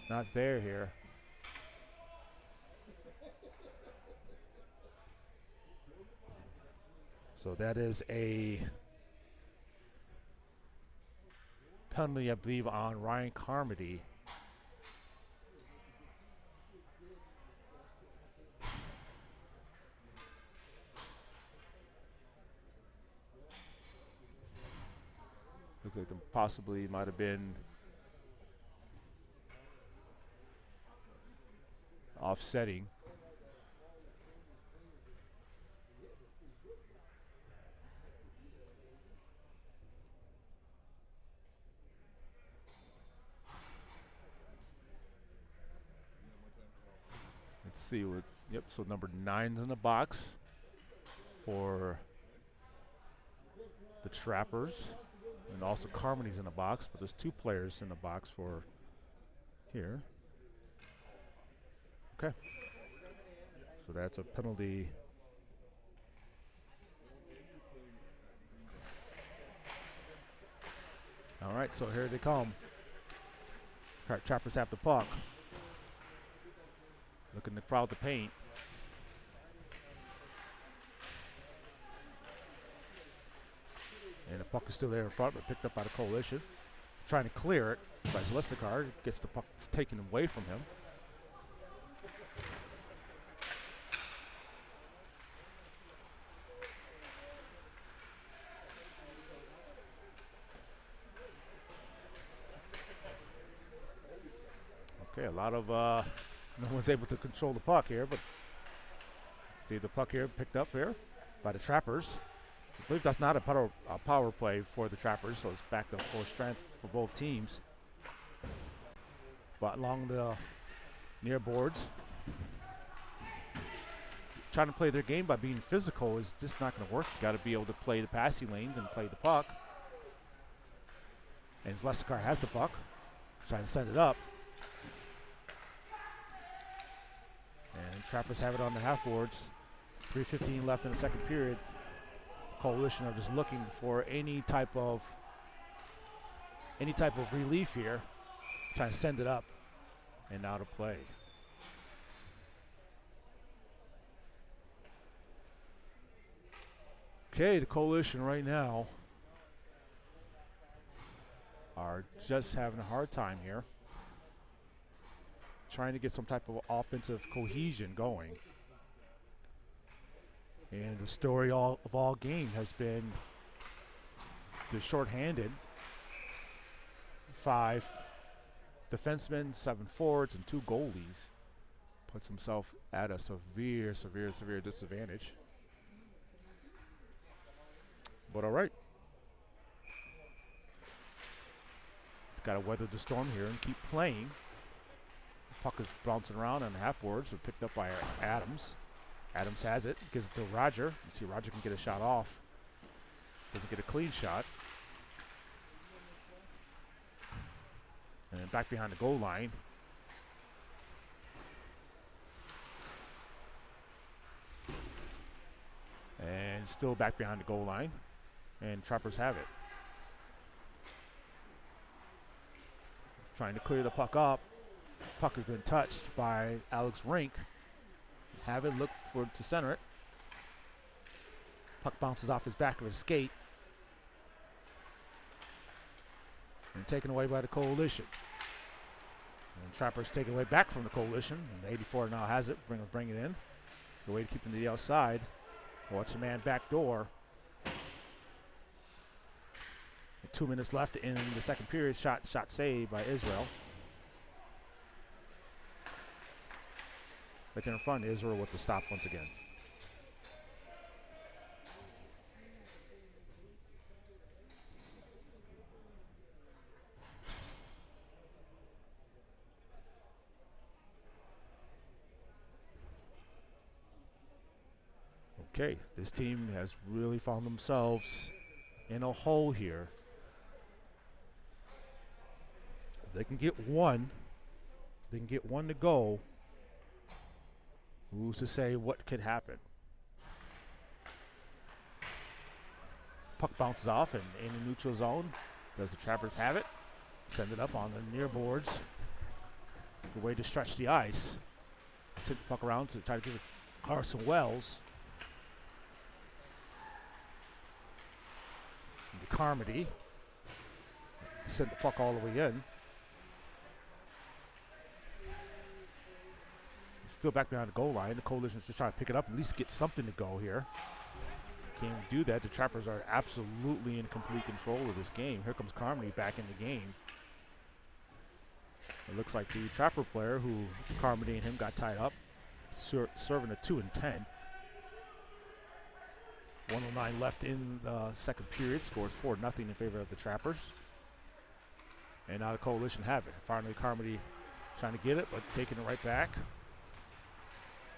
not there here. So that is a penalty, I believe, on Ryan Carmody. Looks like them possibly might have been offsetting. Let's see what. Yep. So number 9's in the box for the Trappers. And also Carmody's in the box, but there's 2 players in the box for here. Okay. So that's a penalty. All right, so here they come. Trappers have the puck. Looking to crowd the paint. And the puck is still there in front, but picked up by the Coalition. Trying to clear it by Zlesnikar. Gets the puck taken away from him. Okay, a lot of, no one's able to control the puck here, but see the puck here picked up here by the Trappers. I believe that's not a power play for the Trappers, so it's back to full strength for both teams. But along the near boards, trying to play their game by being physical is just not going to work. You got to be able to play the passing lanes and play the puck. And Zlesnikar has the puck, trying to send it up. And Trappers have it on the half boards. 3:15 left in the second period. Coalition are just looking for any type of relief here, trying to send it up and out of play. Okay, the Coalition right now are just having a hard time here, trying to get some type of offensive cohesion going. And the story of all game has been the shorthanded 5 defensemen, 7 forwards, and 2 goalies. Puts himself at a severe disadvantage. But all right. He's got to weather the storm here and keep playing. The puck is bouncing around on the half boards, so picked up by Adams. Adams has it, gives it to Roger. You see Roger can get a shot off. Doesn't get a clean shot. and back behind the goal line. And still back behind the goal line. And Trappers have it. Trying to clear the puck up. Puck has been touched by Alex Rink. Have it, looks for to center it. Puck bounces off his back of his skate. And taken away by the Coalition. And Trappers taken away back from the Coalition. And 84 now has it, bring it in. The way to keep him to the outside. Watch the man back door. 2 minutes left in the second period. Shot saved by Israel. Right there in front, Israel with the stop once again. Okay, this team has really found themselves in a hole here. If they can get one, to go. Who's to say what could happen? Puck bounces off and in the neutral zone. Does the Trappers have it? Send it up on the near boards. Good way to stretch the ice. Send the puck around to try to give it Carson Wells. To Carmody. Send the puck all the way in. Still back behind the goal line. The Coalition's just trying to pick it up, at least get something to go here. Can't do that. The Trappers are absolutely in complete control of this game. Here comes Carmody back in the game. It looks like the Trapper player who Carmody and him got tied up, serving a 2 and 10. 1:09 left in the second period. Scores 4-0 in favor of the Trappers. And now the Coalition have it. Finally, Carmody trying to get it, but taking it right back.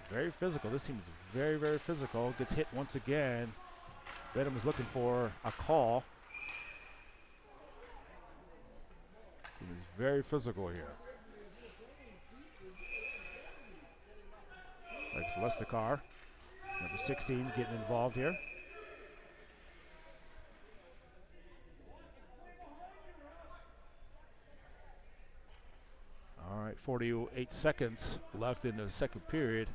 Very physical. This team is very, very physical. Gets hit once again. Benham is looking for a call. Team is very physical here. Like Celestikar, number 16, getting involved here. All right, 48 seconds left in the second period.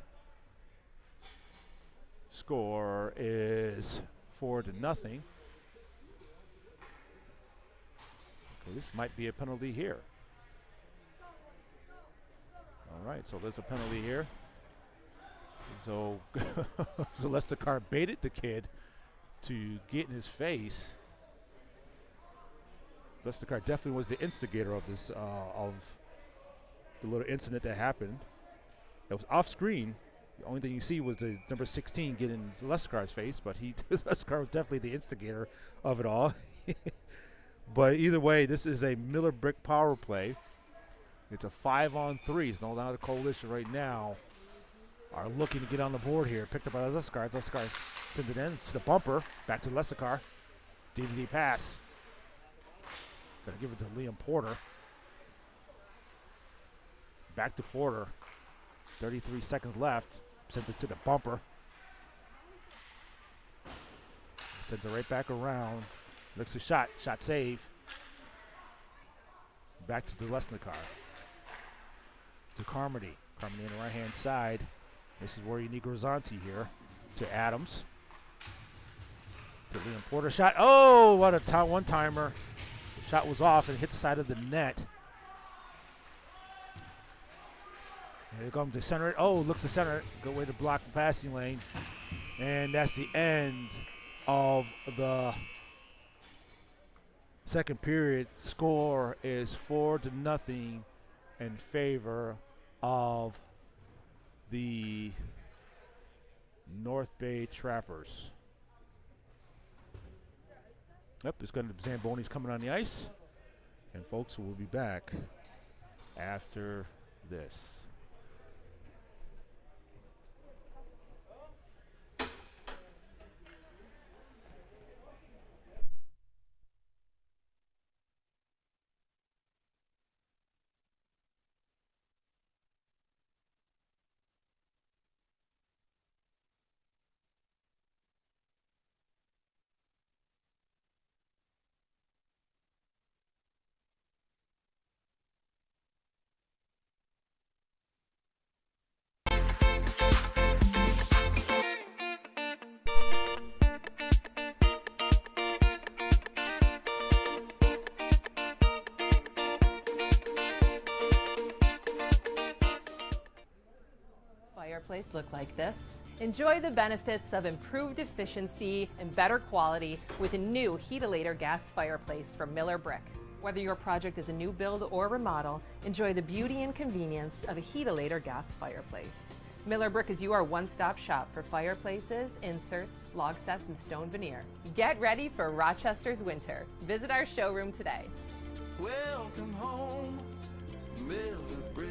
Score is 4-0. Okay, this might be a penalty here. All right, so there's a penalty here. So Celestikar baited the kid to get in his face. Celestikar definitely was the instigator of this, of the little incident that happened. It was off screen. The only thing you see was the number 16 get in Celestikar's face, but Celestikar was definitely the instigator of it all. But either way, this is a Miller Brick power play. It's a 5-on-3. So now the Coalition right now are looking to get on the board here. Picked up by Celestikar. Celestikar sends it in to the bumper. Back to Celestikar. DVD pass. Gonna give it to Liam Porter. Back to Porter. 33 seconds left. Sent it to the bumper. Sends it right back around. Looks a shot. Shot save. Back to Celestikar. To Carmody. Carmody on the right-hand side. This is where you need Grisanti here. To Adams. To Liam Porter. Shot. Oh, what a one-timer. The shot was off and hit the side of the net. Here they come to center it. Oh, looks to center it. Good way to block the passing lane. And that's the end of the second period. Score is 4-0 in favor of the North Bay Trappers. Yep, it's going to Zamboni's coming on the ice. And folks, we'll be back after this. fireplace look like this. Enjoy the benefits of improved efficiency and better quality with a new Heatilator gas fireplace from Miller Brick. Whether your project is a new build or remodel, enjoy the beauty and convenience of a Heatilator gas fireplace. Miller Brick is your one-stop shop for fireplaces, inserts, log sets, and stone veneer. Get ready for Rochester's winter. Visit our showroom today. Welcome home, Miller Brick.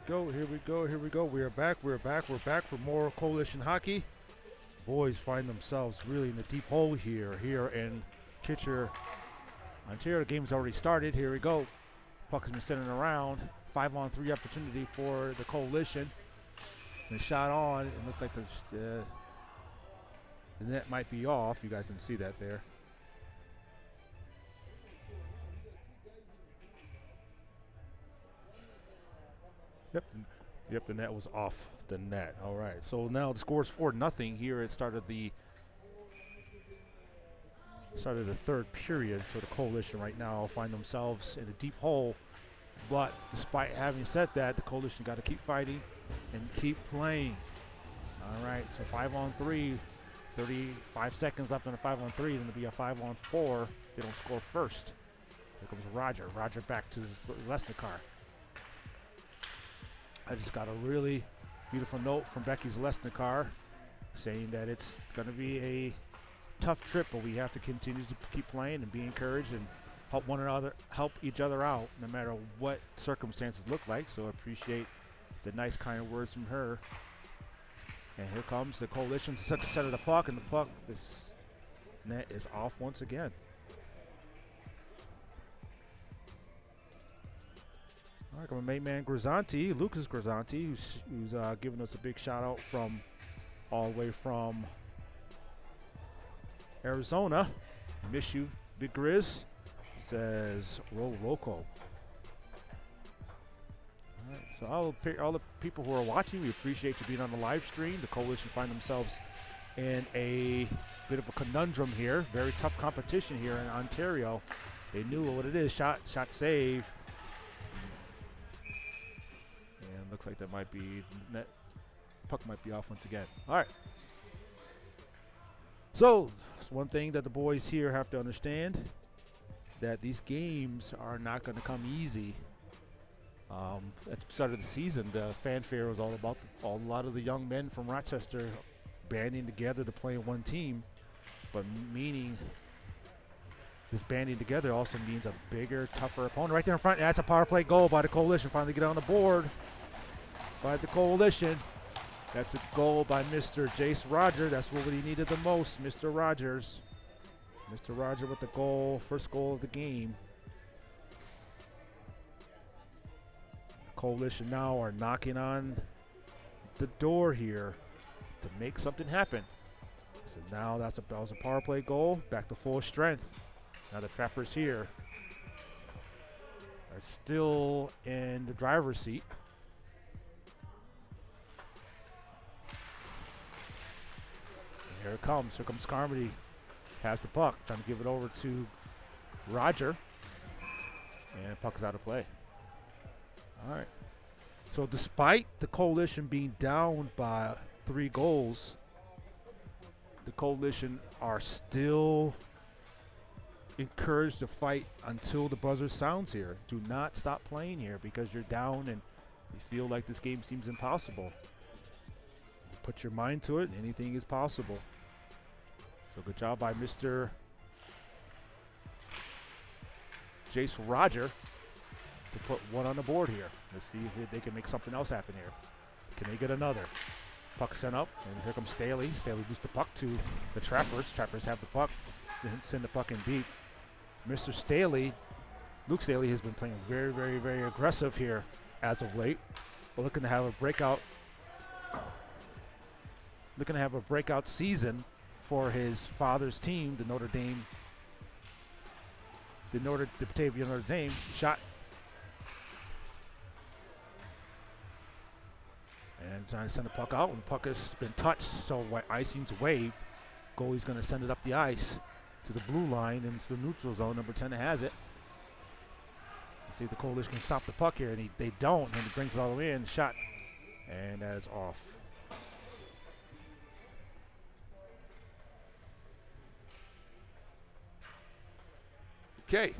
go, here we go, here we go. We are back, we're back, we're back for more Coalition hockey. Boys find themselves really in the deep hole here in Kitchener, Ontario. The game's already started. Here we go. Puck has been sending around. 5-on-3 opportunity for the Coalition. The shot on. It looks like the net might be off. You guys didn't see that there. Yep, the net was off the net. All right, so now the score is 4-0 here. It started the third period. So the Coalition right now find themselves in a deep hole. But despite having said that, the Coalition got to keep fighting and keep playing. All right, so 5-on-3, 35 seconds left on the 5-on-3. Then it'll be a 5-on-4. They don't score first. Here comes Roger. Roger back to Lesnikar. I just got a really beautiful note from Becky Lesnikar saying that it's going to be a tough trip, but we have to continue to keep playing and be encouraged and help each other out, no matter what circumstances look like. So I appreciate the nice, kind words from her. And here comes the Coalition to set of the puck, and the puck, this net is off once again. All right, my main man Grisanti, Lucas Grisanti, who's giving us a big shout out from all the way from Arizona. Miss you, Big Grizz. Says roll Loco. All right, so all the people who are watching, we appreciate you being on the live stream. The Coalition find themselves in a bit of a conundrum here. Very tough competition here in Ontario. They knew what it is. Shot save. And looks like that might be net. Puck might be off once again. All right. So it's one thing that the boys here have to understand, that these games are not going to come easy. At the start of the season, the fanfare was all about a lot of the young men from Rochester banding together to play in one team, but meaning this banding together also means a bigger, tougher opponent. Right there in front, that's a power play goal by the Coalition. Finally get on the board by the Coalition. That's a goal by Mr. Jace Roger. That's what he needed the most, Mr. Rogers. Mr. Roger with the goal, first goal of the game. The Coalition now are knocking on the door here to make something happen. So now that was a power play goal, back to full strength. Now the Trappers here are still in the driver's seat. And here it comes. Here comes Carmody. Has the puck, trying to give it over to Roger, and the puck is out of play. All right. So despite the Coalition being down by 3 goals, the Coalition are still encouraged to fight until the buzzer sounds here. Do not stop playing here because you're down and you feel like this game seems impossible. Put your mind to it, anything is possible. So good job by Mr. Jace Roger to put one on the board here. Let's see if they can make something else happen here. Can they get another? Puck sent up, and here comes Staley. Staley moves the puck to the Trappers. Trappers have the puck. They send the puck in deep. Mr. Staley, Luke Staley, has been playing very, very, very aggressive here as of late. We're looking to have a breakout. Looking to have a breakout season for his father's team, the Batavia Notre Dame. Shot. And trying to send the puck out, and the puck has been touched, so icing's waved. Goalie's going to send it up the ice to the blue line into the neutral zone. Number 10 has it. Let's see if the Coalition can stop the puck here, and they don't, and he brings it all the way in. Shot, and that is off. Okay.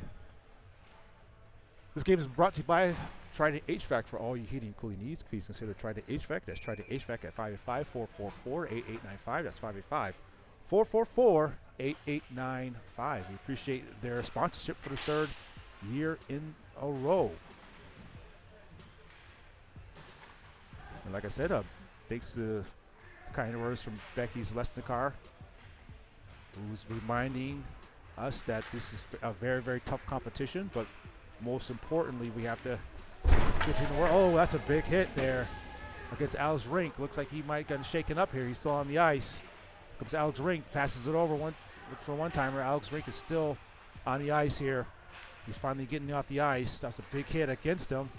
This game is brought to you by Trident HVAC. For all your heating and cooling needs, please consider Trident HVAC. That's Trident HVAC at 585-444-8895. That's 585-444-8895. We appreciate their sponsorship for the 3rd year in a row. And like I said, thanks to kind words from Becky's Lesnikar, who's reminding us that this is a very, very tough competition, but most importantly, we have to get in the world. Oh, that's a big hit there against Alex Rink. Looks like he might get shaken up here. He's still on the ice. Comes Alex Rink, passes it over for one-timer. Alex Rink is still on the ice here. He's finally getting off the ice. That's a big hit against him.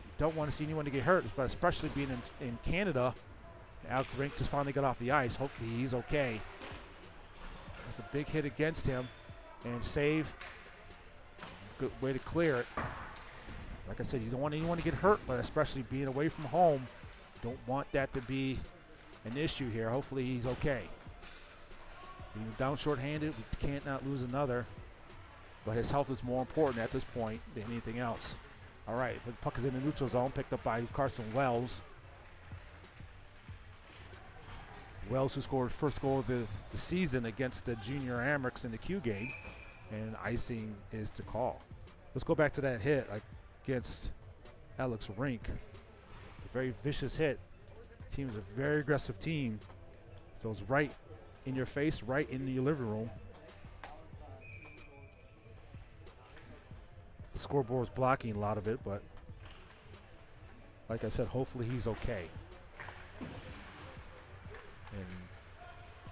You don't want to see anyone to get hurt, but especially being in Canada. Alex Rink just finally got off the ice. Hopefully he's okay. That's a big hit against him. And save. Good way to clear it. Like I said, you don't want anyone to get hurt, but especially being away from home, don't want that to be an issue here. Hopefully he's okay. Being down shorthanded, we can't not lose another. But his health is more important at this point than anything else. All right, the puck is in the neutral zone, picked up by Carson Wells. Wells, who scored first goal of the season against the Junior Amerks in the Q game, and icing is to call. Let's go back to that hit against Alex Rink. A very vicious hit. The team is a very aggressive team, so it's right in your face, right in your living room. The scoreboard is blocking a lot of it, but like I said, hopefully he's okay. And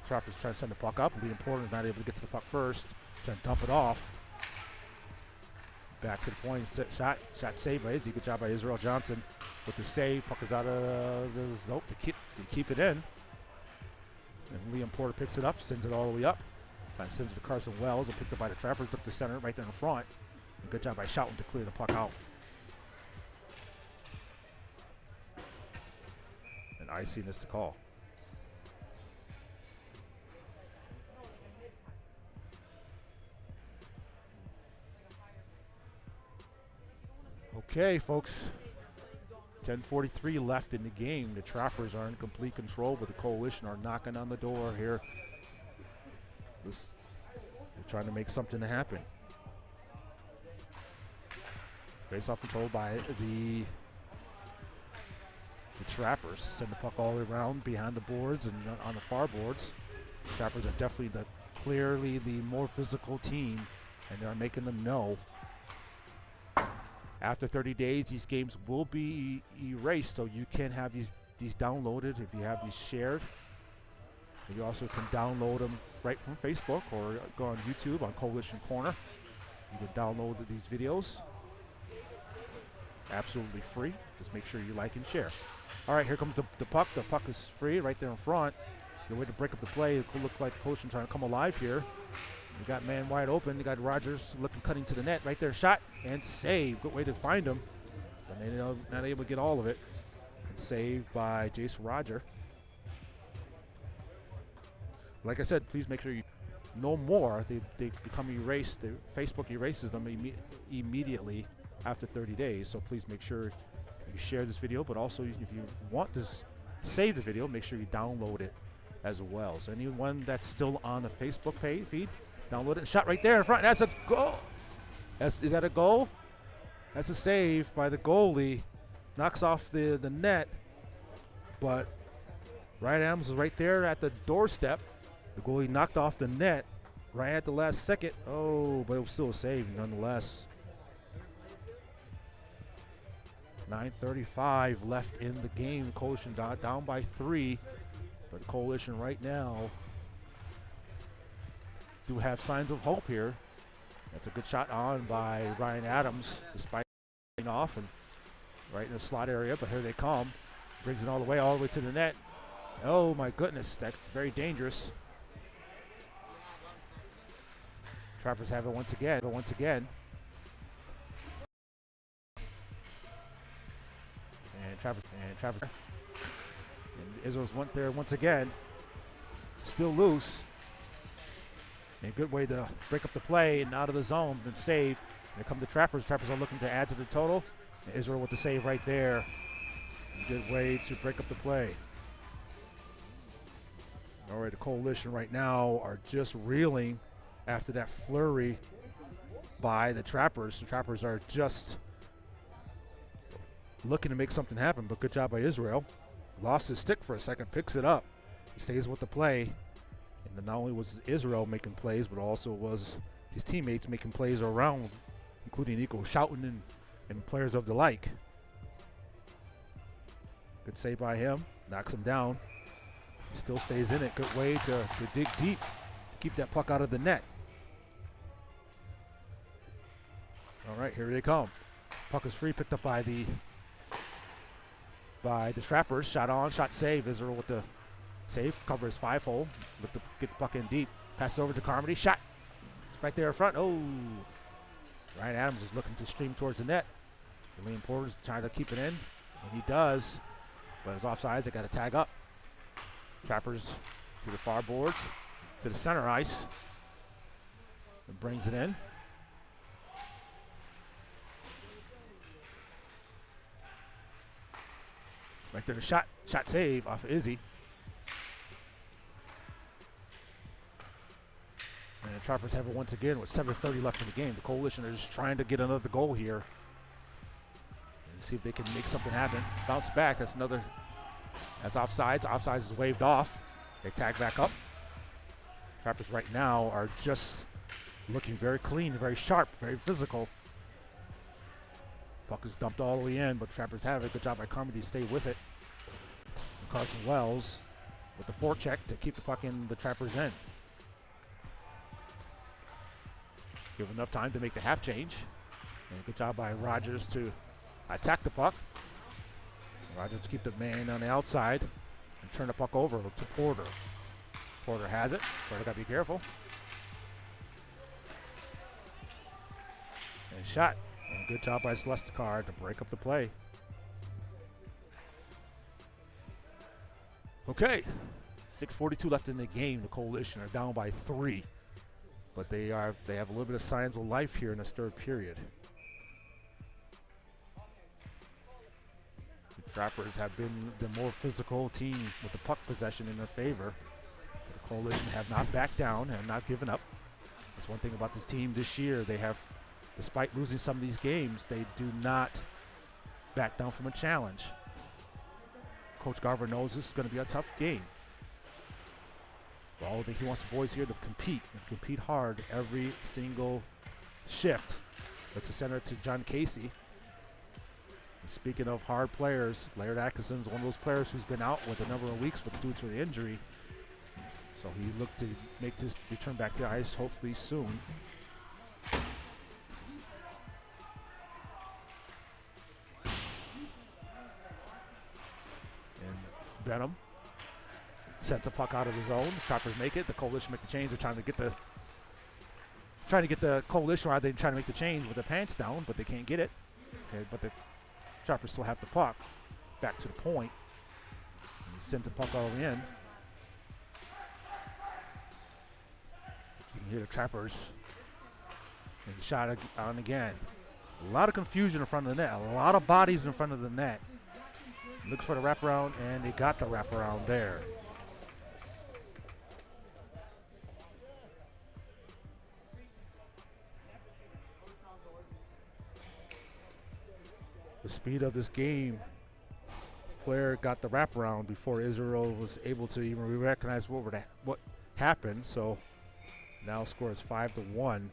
Trappers trying to send the puck up. Lee Porter is not able to get to the puck first. Trying to dump it off. Back to the point. Shot saved by Izzy. Good job by Israel Johnson with the save. Puck is out of the zone to keep it in. And Liam Porter picks it up, sends it all the way up. Sends it to Carson Wells and picked up by the Trappers. Took the center right there in the front. And good job by Schouten to clear the puck out. And icing is to call. Okay, folks. 10:43 left in the game. The Trappers are in complete control, but the Coalition are knocking on the door here. They're trying to make something happen. Face-off control by the Trappers. Send the puck all the way around behind the boards and on the far boards. The Trappers are definitely clearly the more physical team, and they're making them know. After 30 days, these games will be erased, so you can have these downloaded if you have these shared. And you also can download them right from Facebook or go on YouTube on Coalition Corner. You can download these videos. Absolutely free. Just make sure you like and share. All right, here comes the puck. The puck is free right there in front. Good way to break up the play. It could look like Coalition trying to come alive here. You got man wide open. You got Rogers cutting to the net right there. Shot and save. Good way to find him. But they're not able to get all of it. And saved by Jace Roger. Like I said, please make sure you know more. They become erased. Facebook erases them immediately after 30 days. So please make sure you share this video. But also, if you want to save the video, make sure you download it as well. So anyone that's still on the Facebook feed, download it. Shot right there in front. That's a goal. Is that a goal? That's a save by the goalie. Knocks off the net. But Ryan Adams was right there at the doorstep. The goalie knocked off the net right at the last second. Oh, but it was still a save nonetheless. 9:35 left in the game. Coalition down by 3. But Coalition right now do have signs of hope here. That's a good shot on by Ryan Adams, despite getting off and right in the slot area. But here they come. Brings it all the way to the net. Oh my goodness, that's very dangerous. Trappers have it once again. And Trappers. And Israel's went there once again. Still loose. And a good way to break up the play and out of the zone and save. And here come the Trappers. Trappers are looking to add to the total. And Israel with the save right there. Good way to break up the play. All right, the Coalition right now are just reeling after that flurry by the Trappers. The Trappers are just looking to make something happen, but good job by Israel. Lost his stick for a second, picks it up. He stays with the play. And then not only was Israel making plays, but also was his teammates making plays around, including Nico shouting and players of the like. Good save by him. Knocks him down. He still stays in it. Good way to dig deep. Keep that puck out of the net. All right, here they come. Puck is free, picked up by the Trappers. Shot on, shot save. Israel with the save, covers 5-hole. Get the puck in deep. Pass it over to Carmody. Shot. Right there in front. Oh. Ryan Adams is looking to stream towards the net. Liam Porter's trying to keep it in, and he does. But it's offsides. They got to tag up. Trappers to the far boards, to the center ice, and brings it in. Right there, the shot save off of Izzy. And the Trappers have it once again with 7:30 left in the game. The Coalition are just trying to get another goal here and see if they can make something happen. Bounce back. That's another. That's offsides. Offsides is waved off. They tag back up. Trappers right now are just looking very clean, very sharp, very physical. Puck is dumped all the way in, but Trappers have it. Good job by Carmody to stay with it. And Carson Wells with the forecheck to keep the puck in the Trappers' end. Give enough time to make the half change. And good job by Rogers to attack the puck. Rogers to keep the man on the outside and turn the puck over to Porter. Porter has it. Porter got to be careful. And shot. And good job by Celestikar to break up the play. Okay, 6:42 left in the game. The Coalition are down by 3, but they have a little bit of signs of life here in this third period. The Trappers have been the more physical team with the puck possession in their favor. The Coalition have not backed down and not given up. That's one thing about this team this year. They have, despite losing some of these games, they do not back down from a challenge. Coach Garver knows this is going to be a tough game. Well, he wants the boys here to compete and compete hard every single shift. Let's send it to John Casey. And speaking of hard players, Laird Atkinson is one of those players who's been out with a number of weeks due to the injury. So he looked to make his return back to the ice hopefully soon. Benham sets a puck out of the zone. The Trappers make it. The Coalition make the change. They're trying to get the Coalition rather than trying to make the change with their pants down, but they can't get it. Okay, but the Trappers still have the puck back to the point. And he sends the puck all the way in. You can hear the Trappers and shot on again. A lot of confusion in front of the net. A lot of bodies in front of the net. Looks for the wraparound, and they got the wraparound there. The speed of this game, player got the wraparound before Israel was able to even recognize what happened. So now score is 5-1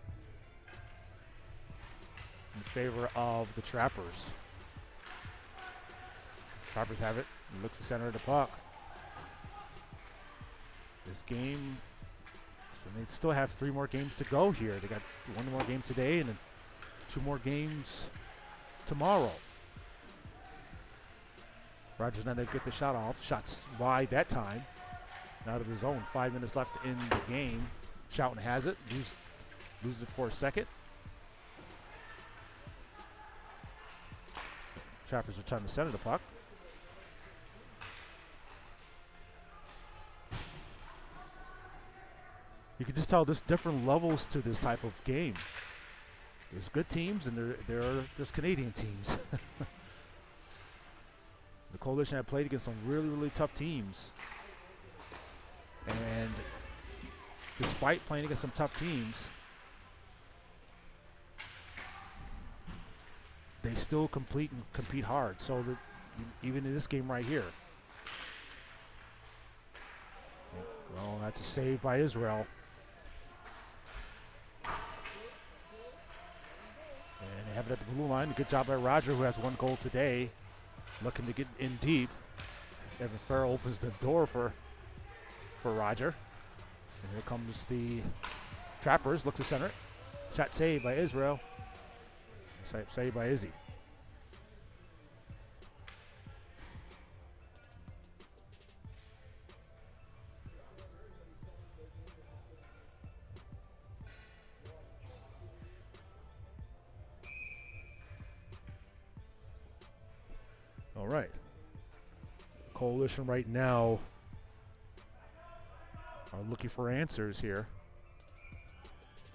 in favor of the Trappers. Trappers have it. He looks to center of the puck. This game, so they still have 3 more games to go here. They got 1 more game today and then 2 more games tomorrow. Rogers not able to get the shot off. Shots wide that time. Out of the zone. 5 minutes left in the game. Schouten has it. Loses it for a second. Trappers are trying to center the puck. You can just tell there's different levels to this type of game. There's good teams and there's Canadian teams. The Coalition have played against some really, really tough teams. And despite playing against some tough teams, they still compete hard. So that even in this game right here. Well, that's a save by Israel. And they have it at the blue line. Good job by Roger, who has 1 goal today. Looking to get in deep. Evan Farrell opens the door for Roger. And here comes the Trappers. Look to center it. Shot saved by Israel. Saved by Izzy. All right. Coalition right now are looking for answers here.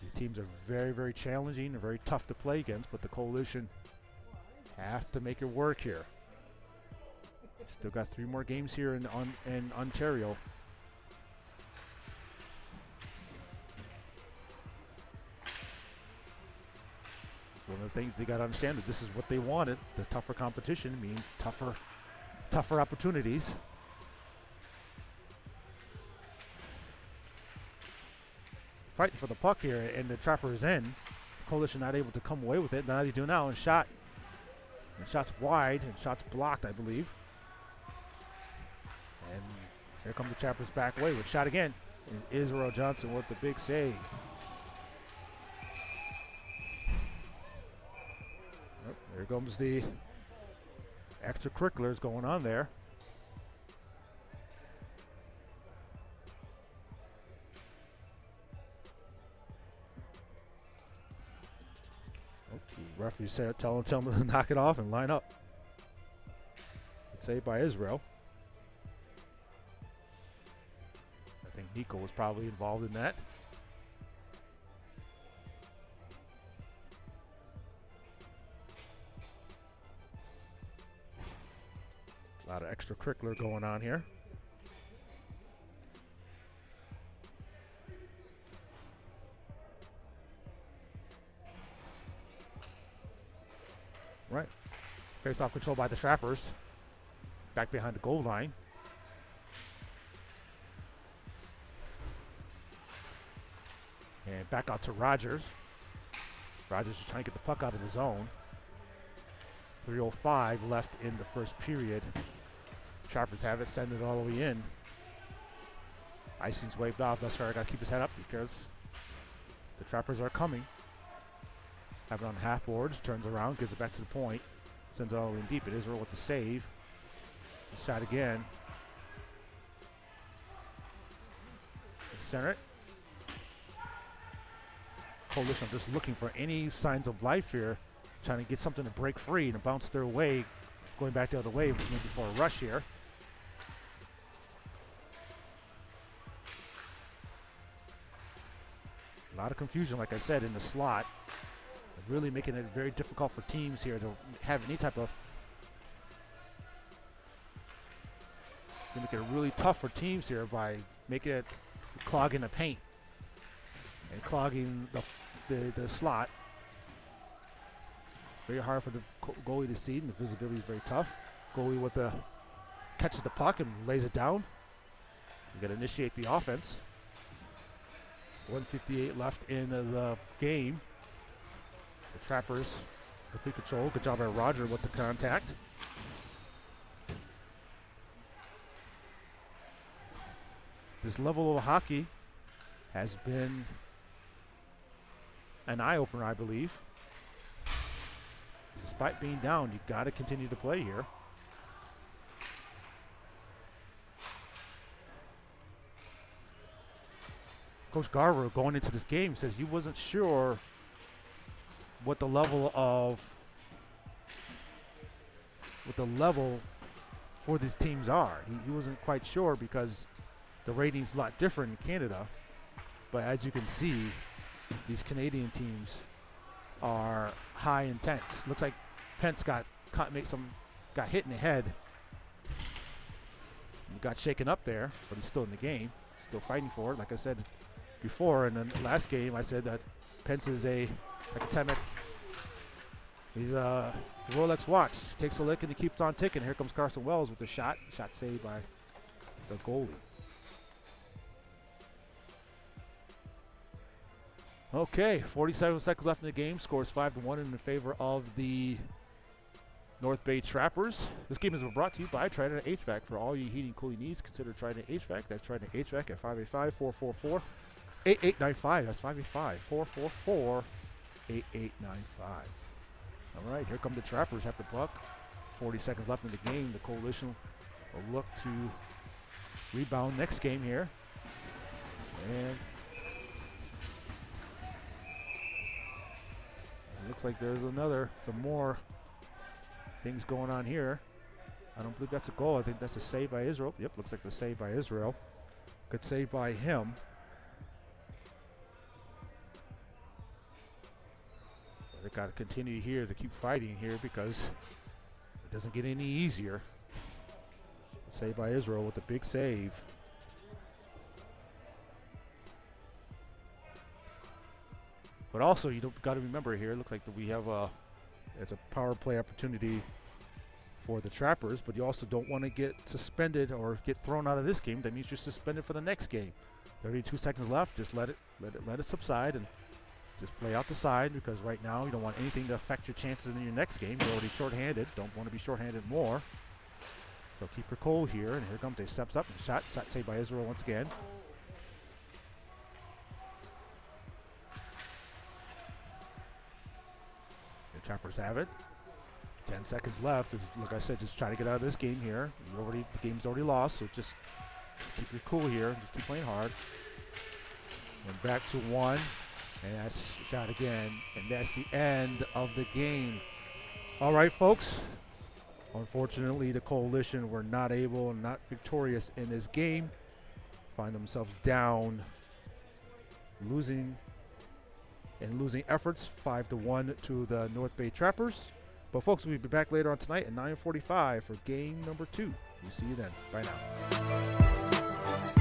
These teams are very, very challenging and very tough to play against, but the Coalition have to make it work here. Still got 3 more games here in Ontario. One of the things they got to understand that this is what they wanted. The tougher competition means tougher opportunities. Fighting for the puck here, and the Trappers in. Coalition not able to come away with it. Now they do now, and shot's wide, and shot's blocked, I believe. And here come the Trappers back away with shot again. And Israel Johnson with the big save. There comes the extracurriculars going on there. The referee said, tell him to knock it off and line up. Good save by Israel. I think Nico was probably involved in that. A lot of extracurricular going on here. Right. Face-off control by the Trappers. Back behind the goal line. And back out to Rogers. Rogers is trying to get the puck out of the zone. 3:05 left in the first period. Trappers have it, send it all the way in. Icing's waved off. Thus far, I got to keep his head up because the Trappers are coming. Have it on half boards, turns around, gives it back to the point, sends it all the way in deep. It is Israel with the save. Shot again. Center it. Coalition just looking for any signs of life here, trying to get something to break free and bounce their way, going back the other way maybe for a rush here. A lot of confusion, like I said, in the slot. Really making it very difficult for teams here to have any type of... They make it really tough for teams here by making it clogging the paint and clogging the slot. Very hard for the goalie to see, and the visibility is very tough. Goalie with the catches the puck and lays it down. You got to initiate the offense. 1:58 left in the game. The Trappers complete control. Good job by Roger with the contact. This level of hockey has been an eye-opener, I believe. Despite being down, you got to continue to play here. Coach Garver, going into this game, says he wasn't sure what the level for these teams are. He wasn't quite sure because the rating's a lot different in Canada. But as you can see, these Canadian teams are high intense. Looks like Pence got hit in the head. He got shaken up there, but he's still in the game, still fighting for it. Like I said before in the last game, I said that Pence is a He's Rolex watch takes a lick and he keeps on ticking. Here comes Carson Wells with the shot. Shot saved by the goalie. Okay, 47 seconds left in the game. Scores 5-1 in favor of the North Bay Trappers. This game is brought to you by Trident HVAC. For all your heating and cooling needs, consider Trident HVAC. That's Trident HVAC at 585-444-8895. That's 585-444-8895. All right, here come the Trappers. Have the puck. 40 seconds left in the game. The Coalition will look to rebound next game here. And it looks like there's some more things going on here. I don't believe that's a goal. I think that's a save by Israel. Yep, looks like the save by Israel. Good save by him. They got to continue here to keep fighting here because it doesn't get any easier. Save by Israel with a big save. But also, you got to remember here. It looks like that we have it's a power play opportunity for the Trappers, but you also don't want to get suspended or get thrown out of this game. That means you're suspended for the next game. 32 seconds left. Just let it subside and just play out the side, because right now you don't want anything to affect your chances in your next game. You're already shorthanded. Don't want to be shorthanded more. So keep your cool here. And here comes a steps up and shot saved by Israel once again. The Trappers have it. 10 seconds left. Like I said, just try to get out of this game here. The game's already lost, so just keep your cool here. Just keep playing hard. And back to one. And that's shot again. And that's the end of the game. All right, folks. Unfortunately, the Coalition were not victorious in this game. Find themselves down, losing efforts 5-1 to the North Bay Trappers. But folks, we'll be back later on tonight at 9:45 for game number 2. We'll see you then. Bye now.